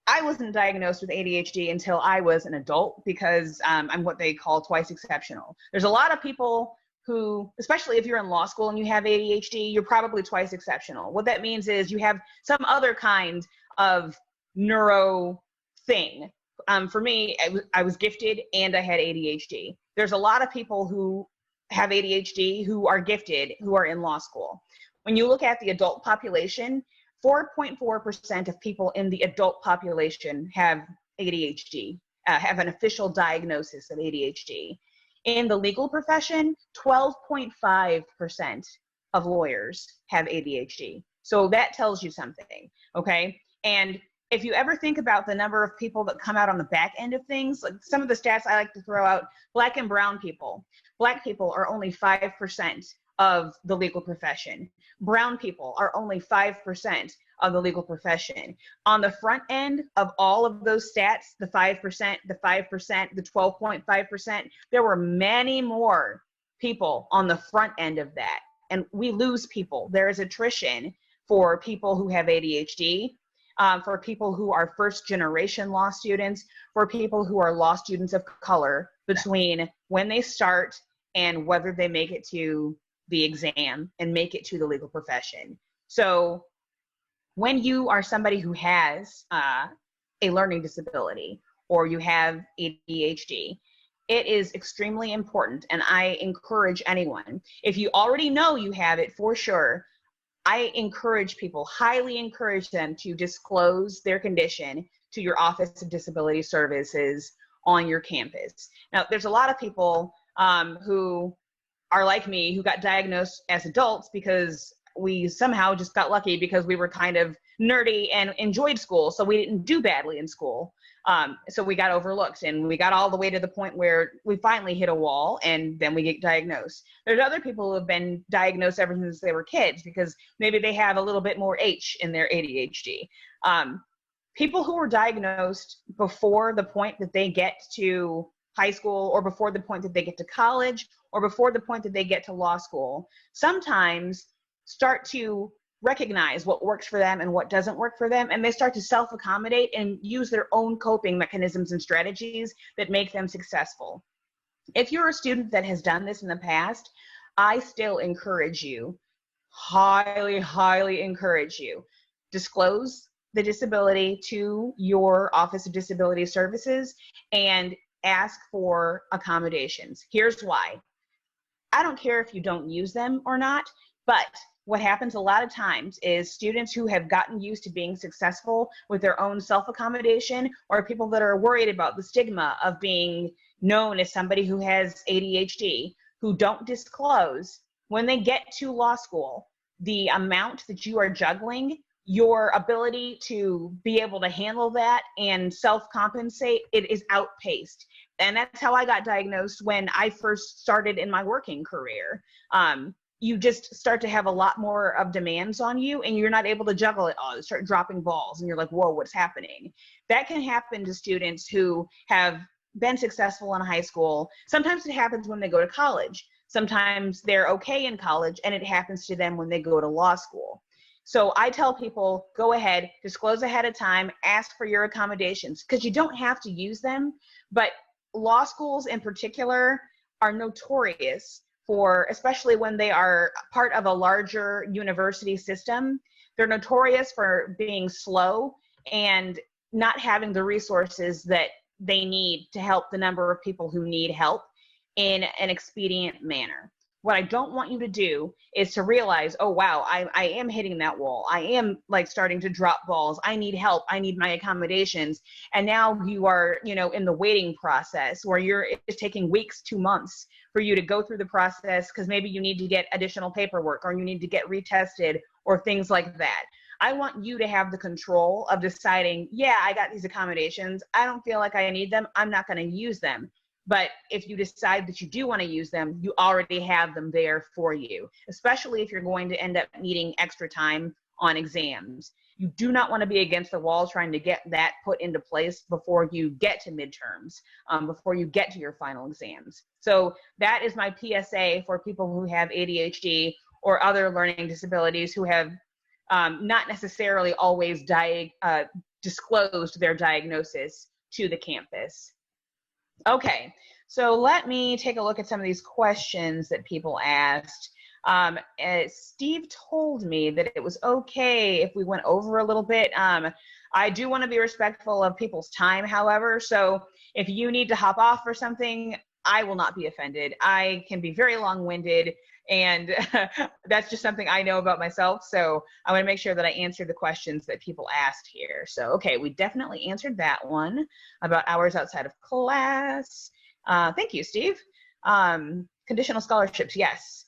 I wasn't diagnosed with ADHD until I was an adult because I'm what they call twice exceptional. There's a lot of people who, especially if you're in law school and you have ADHD, you're probably twice exceptional. What that means is you have some other kind of neuro thing. For me, I was gifted and I had ADHD. There's a lot of people who have ADHD who are gifted, who are in law school. When you look at the adult population, 4.4% of people in the adult population have ADHD, have an official diagnosis of ADHD. In the legal profession, 12.5% of lawyers have ADHD. So that tells you something, okay? And if you ever think about the number of people that come out on the back end of things, like some of the stats I like to throw out, Black and brown people. Black people are only 5% of the legal profession. Brown people are only 5% of the legal profession. On the front end of all of those stats, the 5%, the 5%, the 12.5%, there were many more people on the front end of that. And we lose people. There is attrition for people who have ADHD. For people who are first generation law students, for people who are law students of color, between when they start and whether they make it to the exam and make it to the legal profession. So when you are somebody who has a learning disability or you have ADHD, it is extremely important, and I encourage anyone, if you already know you have it for sure, I encourage people, highly encourage them to disclose their condition to your Office of Disability Services on your campus. Now, there's a lot of people who are like me, who got diagnosed as adults because we somehow just got lucky because we were kind of nerdy and enjoyed school, so we didn't do badly in school. So we got overlooked, and we got all the way to the point where we finally hit a wall, and then we get diagnosed. There's other people who have been diagnosed ever since they were kids because maybe they have a little bit more H in their ADHD. People who were diagnosed before the point that they get to high school or before the point that they get to college or before the point that they get to law school sometimes start to recognize what works for them and what doesn't work for them, and they start to self-accommodate and use their own coping mechanisms and strategies that make them successful. If you're a student that has done this in the past, I still encourage you, highly, highly encourage you, disclose the disability to your Office of Disability Services and ask for accommodations. Here's why. I don't care if you don't use them or not, but what happens a lot of times is students who have gotten used to being successful with their own self-accommodation, or people that are worried about the stigma of being known as somebody who has ADHD, who don't disclose, when they get to law school, the amount that you are juggling, your ability to be able to handle that and self-compensate, it is outpaced. And that's how I got diagnosed when I first started in my working career. You just start to have a lot more of demands on you, and you're not able to juggle it all. You start dropping balls and you're like, whoa, what's happening? That can happen to students who have been successful in high school. Sometimes it happens when they go to college. Sometimes they're okay in college, and it happens to them when they go to law school. So I tell people, go ahead, disclose ahead of time, ask for your accommodations, because you don't have to use them. But law schools in particular are notorious for, especially when they are part of a larger university system, they're notorious for being slow and not having the resources that they need to help the number of people who need help in an expedient manner. What I don't want you to do is to realize, oh, wow, I am hitting that wall. I am like starting to drop balls. I need help. I need my accommodations. And now you are, in the waiting process where it's taking weeks to months for you to go through the process, because maybe you need to get additional paperwork, or you need to get retested, or things like that. I want you to have the control of deciding, yeah, I got these accommodations. I don't feel like I need them. I'm not going to use them. But if you decide that you do want to use them, you already have them there for you, especially if you're going to end up needing extra time on exams. You do not want to be against the wall trying to get that put into place before you get to midterms, before you get to your final exams. So that is my PSA for people who have ADHD or other learning disabilities who have not necessarily always disclosed their diagnosis to the campus. Okay, so let me take a look at some of these questions that people asked. Steve told me that it was okay if we went over a little bit. I do want to be respectful of people's time, however, so if you need to hop off or something, I will not be offended. I can be very long-winded, and that's just something I know about myself, so I want to make sure that I answer the questions that people asked here. So, okay, we definitely answered that one about hours outside of class. Thank you, Steve. Conditional scholarships, yes.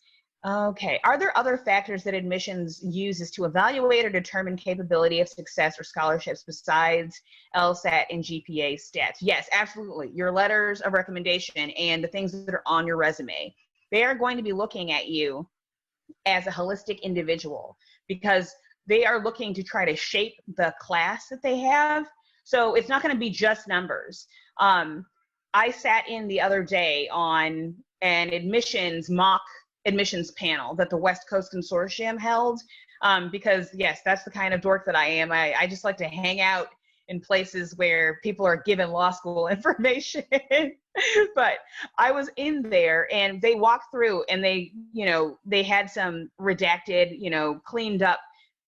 Okay, are there other factors that admissions uses to evaluate or determine capability of success or scholarships besides LSAT and GPA stats? Yes, absolutely. Your letters of recommendation and the things that are on your resume. They are going to be looking at you as a holistic individual, because they are looking to try to shape the class that they have. So it's not going to be just numbers. I sat in the other day on an mock admissions panel that the West Coast Consortium held, because yes, that's the kind of dork that I am. I just like to hang out in places where people are given law school information. But I was in there, and they walked through, and they had some redacted, cleaned up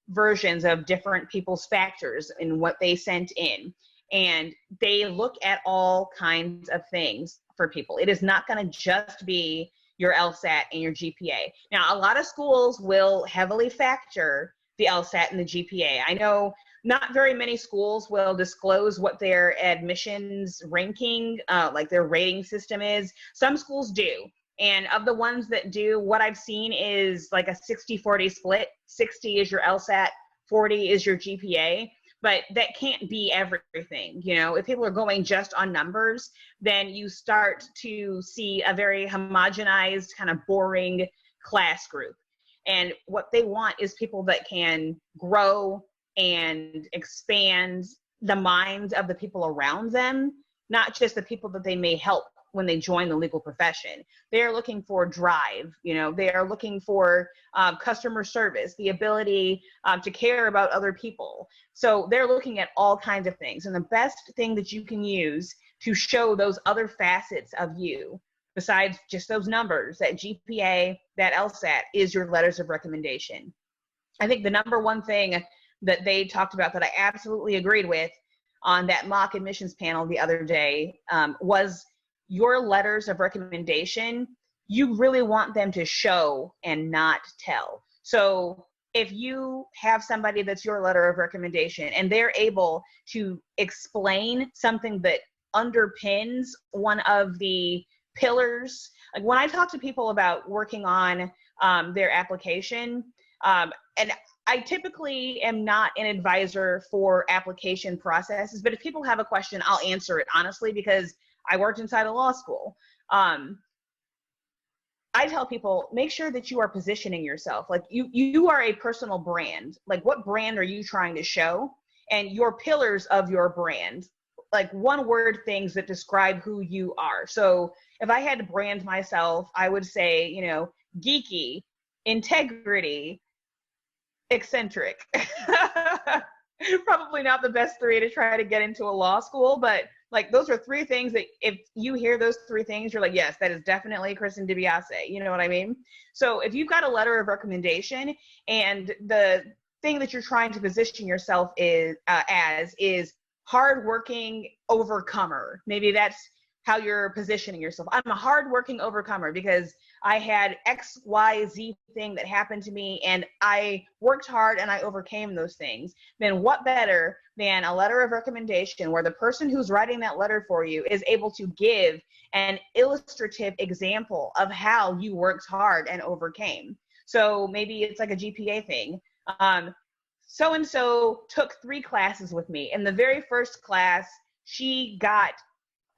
versions of different people's factors in what they sent in. And they look at all kinds of things for people. It is not going to just be your LSAT and your GPA. Now, a lot of schools will heavily factor the LSAT and the GPA. I know not very many schools will disclose what their admissions ranking, like their rating system is. Some schools do. And of the ones that do, what I've seen is like a 60-40 split. 60 is your LSAT, 40 is your GPA. But that can't be everything. If people are going just on numbers, then you start to see a very homogenized, kind of boring class group. And what they want is people that can grow and expand the minds of the people around them, not just the people that they may help when they join the legal profession. They're looking for drive, they are looking for customer service, the ability to care about other people. So they're looking at all kinds of things. And the best thing that you can use to show those other facets of you, besides just those numbers, that GPA, that LSAT, is your letters of recommendation. I think the number one thing that they talked about that I absolutely agreed with on that mock admissions panel the other day was your letters of recommendation. You really want them to show and not tell. So if you have somebody that's your letter of recommendation and they're able to explain something that underpins one of the pillars, like when I talk to people about working on their application, and I typically am not an advisor for application processes, but if people have a question, I'll answer it honestly because I worked inside a law school. I tell people, make sure that you are positioning yourself. Like you are a personal brand. Like what brand are you trying to show? And your pillars of your brand, like one word things that describe who you are. So if I had to brand myself, I would say, geeky, integrity, eccentric. Probably not the best three to try to get into a law school, but like those are three things that if you hear those three things, you're like, yes, that is definitely Kristen DiBiase. You know what I mean? So if you've got a letter of recommendation and the thing that you're trying to position yourself is hardworking overcomer, maybe that's how you're positioning yourself. I'm a hardworking overcomer because I had XYZ thing that happened to me and I worked hard and I overcame those things. Then what better than a letter of recommendation where the person who's writing that letter for you is able to give an illustrative example of how you worked hard and overcame. So maybe it's like a GPA thing. So-and-so took 3 classes with me. In the very first class, she got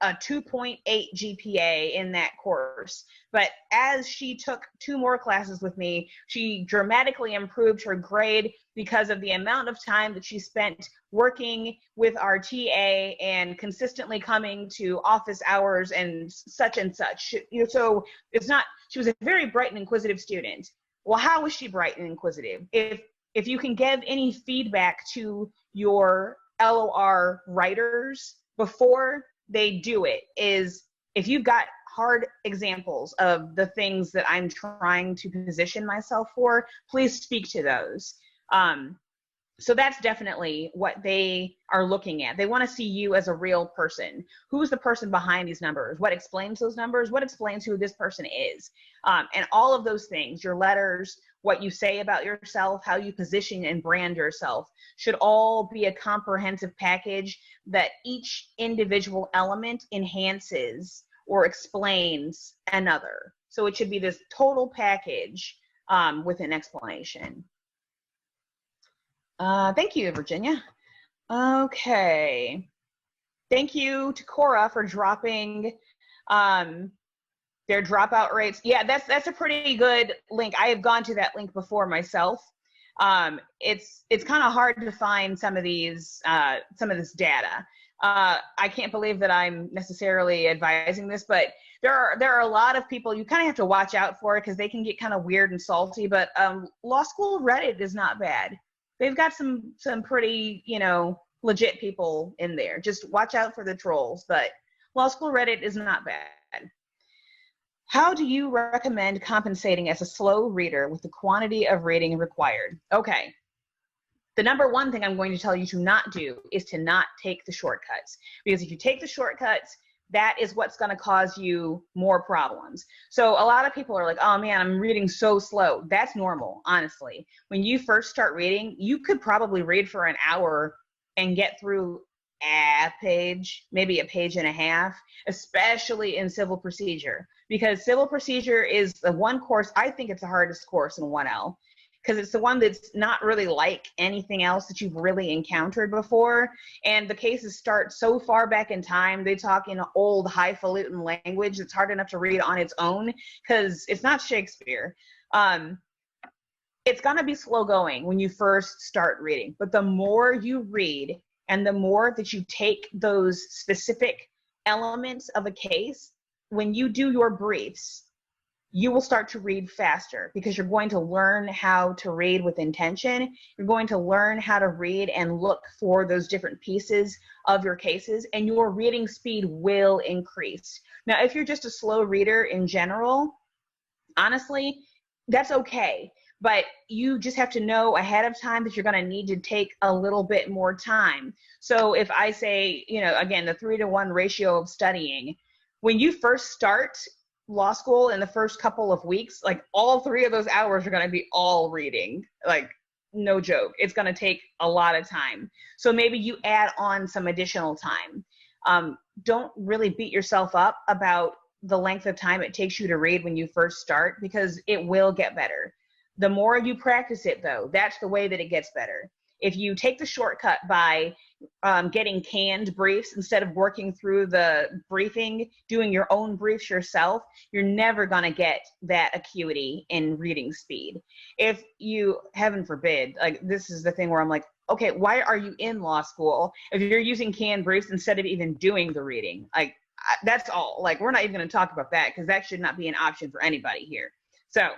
a 2.8 GPA in that course. But as she took 2 more classes with me, she dramatically improved her grade because of the amount of time that she spent working with our TA and consistently coming to office hours and such and such. So it's not, she was a very bright and inquisitive student. Well, how was she bright and inquisitive? If you can give any feedback to your LOR writers before they do it, is if you've got hard examples of the things that I'm trying to position myself for, please speak to those. So that's definitely what they are looking at. They want to see you as a real person. Who's the person behind these numbers? What explains those numbers? What explains who this person is? And all of those things, your letters, what you say about yourself, how you position and brand yourself, should all be a comprehensive package that each individual element enhances or explains another. So it should be this total package with an explanation. Thank you, Virginia. Okay. Thank you to Cora for dropping their dropout rates. Yeah, that's a pretty good link. I have gone to that link before myself. It's kind of hard to find some of this data. I can't believe that I'm necessarily advising this, but there are a lot of people you kind of have to watch out for because they can get kind of weird and salty. But law school Reddit is not bad. They've got some pretty, legit people in there. Just watch out for the trolls, but law school Reddit is not bad. How do you recommend compensating as a slow reader with the quantity of reading required? Okay. The number one thing I'm going to tell you to not do is to not take the shortcuts. Because if you take the shortcuts, that is what's going to cause you more problems. So a lot of people are like, oh man, I'm reading so slow. That's normal, honestly. When you first start reading, you could probably read for an hour and get through a page, maybe a page and a half, especially in civil procedure. Because civil procedure is the one course, I think it's the hardest course in 1L. Because it's the one that's not really like anything else that you've really encountered before. And the cases start so far back in time, they talk in old highfalutin language that's hard enough to read on its own because it's not Shakespeare. It's gonna be slow going when you first start reading, but the more you read and the more that you take those specific elements of a case, when you do your briefs, you will start to read faster because you're going to learn how to read with intention. You're going to learn how to read and look for those different pieces of your cases, and your reading speed will increase. Now, if you're just a slow reader in general, honestly, that's okay. But you just have to know ahead of time that you're going to need to take a little bit more time. So if I say, again, the 3-to-1 ratio of studying, when you first start law school in the first couple of weeks, like all 3 of those hours are going to be all reading, like no joke. It's going to take a lot of time. So maybe you add on some additional time. Don't really beat yourself up about the length of time it takes you to read when you first start, because it will get better. The more you practice it, though, that's the way that it gets better. If you take the shortcut by getting canned briefs instead of working through the briefing, doing your own briefs yourself, you're never going to get that acuity in reading speed. If you, heaven forbid, like this is the thing where I'm like, okay, why are you in law school if you're using canned briefs instead of even doing the reading? Like, that's all. Like, we're not even going to talk about that because that should not be an option for anybody here. So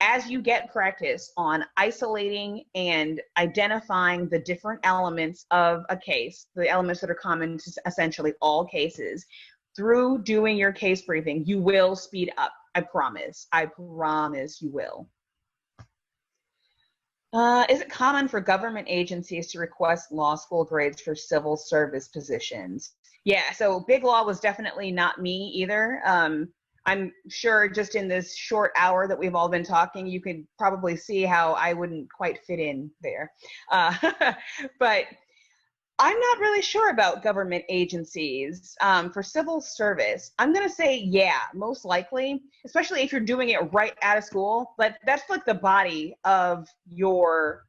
as you get practice on isolating and identifying the different elements of a case, the elements that are common to essentially all cases, through doing your case briefing, you will speed up. I promise. I promise you will. Is it common for government agencies to request law school grades for civil service positions? Yeah, so big law was definitely not me either. I'm sure just in this short hour that we've all been talking, you could probably see how I wouldn't quite fit in there. But I'm not really sure about government agencies. For civil service, I'm going to say, yeah, most likely, especially if you're doing it right out of school. But that's like the body of your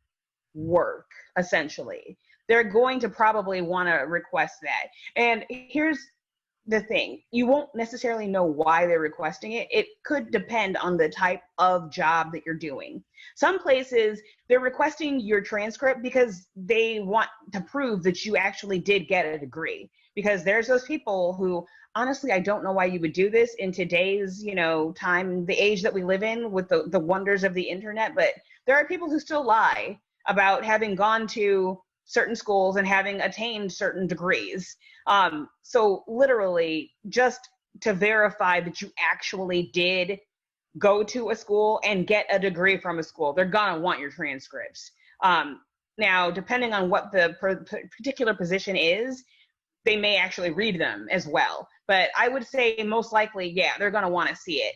work, essentially. They're going to probably want to request that. And here's the thing, you won't necessarily know why they're requesting it. It could depend on the type of job that you're doing. Some places, they're requesting your transcript because they want to prove that you actually did get a degree. Because there's those people who, honestly, I don't know why you would do this in today's, time, the age that we live in with the wonders of the internet, but there are people who still lie about having gone to certain schools and having attained certain degrees. So literally, just to verify that you actually did go to a school and get a degree from a school, they're gonna want your transcripts. Now, depending on what the particular position is, they may actually read them as well. But I would say most likely, yeah, they're gonna wanna see it.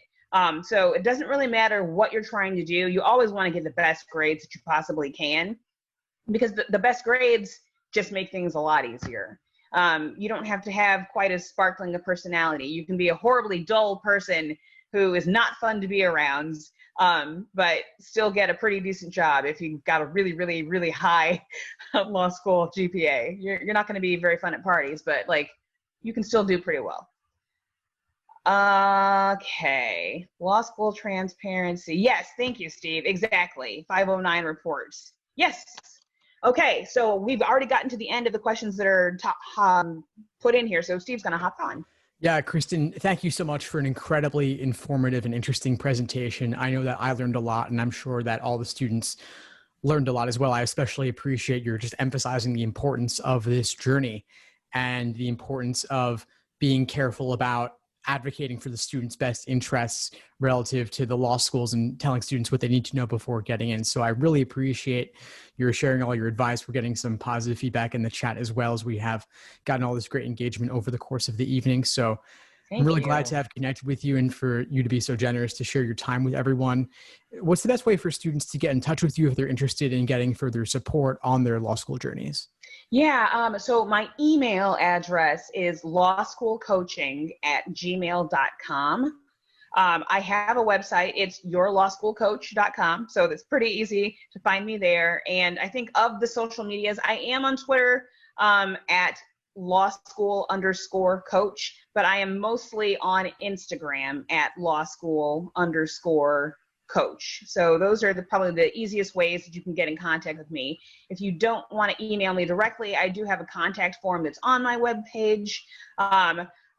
So it doesn't really matter what you're trying to do. You always wanna get the best grades that you possibly can, because the best grades just make things a lot easier. You don't have to have quite as sparkling a personality. You can be a horribly dull person who is not fun to be around, but still get a pretty decent job if you've got a really, really, really high law school GPA. You're not going to be very fun at parties, but like you can still do pretty well. Okay, law school transparency. Yes, thank you, Steve. Exactly. 509 reports. Yes. Okay, so we've already gotten to the end of the questions that are put in here, so Steve's going to hop on. Yeah, Kristen, thank you so much for an incredibly informative and interesting presentation. I know that I learned a lot, and I'm sure that all the students learned a lot as well. I especially appreciate your just emphasizing the importance of this journey and the importance of being careful about advocating for the students' best interests relative to the law schools and telling students what they need to know before getting in. So I really appreciate your sharing all your advice. We're getting some positive feedback in the chat as well, as we have gotten all this great engagement over the course of the evening. So I'm really glad to have connected with you and for you to be so generous to share your time with everyone. What's the best way for students to get in touch with you if they're interested in getting further support on their law school journeys? Yeah, so my email address is lawschoolcoaching@gmail.com. I have a website. It's yourlawschoolcoach.com. So that's pretty easy to find me there. And I think of the social medias, I am on Twitter at lawschool_coach, but I am mostly on Instagram at lawschool_coach. So those are probably the easiest ways that you can get in contact with me. If you don't want to email me directly, I do have a contact form that's on my webpage.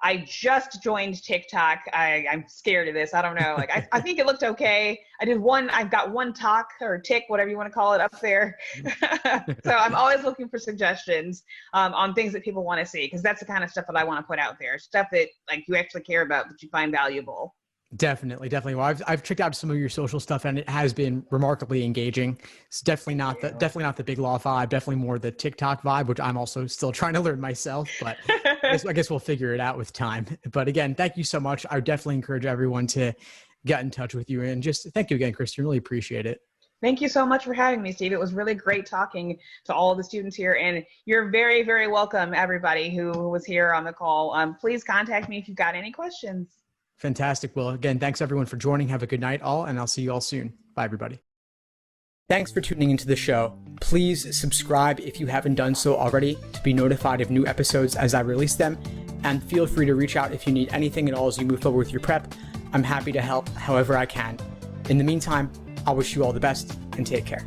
I just joined TikTok. I'm scared of this. I don't know. Like, I think it looked okay. I've got one talk or tick, whatever you want to call it, up there. So I'm always looking for suggestions on things that people want to see, because that's the kind of stuff that I want to put out there. Stuff that like you actually care about, that you find valuable. Definitely. Well, I've checked out some of your social stuff, and it has been remarkably engaging. It's definitely not the big law vibe, definitely more the TikTok vibe, which I'm also still trying to learn myself, but I guess we'll figure it out with time. But again, thank you so much. I would definitely encourage everyone to get in touch with you, and just thank you again, Kristen. Really appreciate it. Thank you so much for having me, Steve. It was really great talking to all of the students here, and you're very, very welcome, everybody who was here on the call. Please contact me if you've got any questions. Fantastic. Well, again, thanks everyone for joining. Have a good night all, and I'll see you all soon. Bye, everybody. Thanks for tuning into the show. Please subscribe if you haven't done so already to be notified of new episodes as I release them. And feel free to reach out if you need anything at all as you move forward with your prep. I'm happy to help however I can. In the meantime, I'll wish you all the best and take care.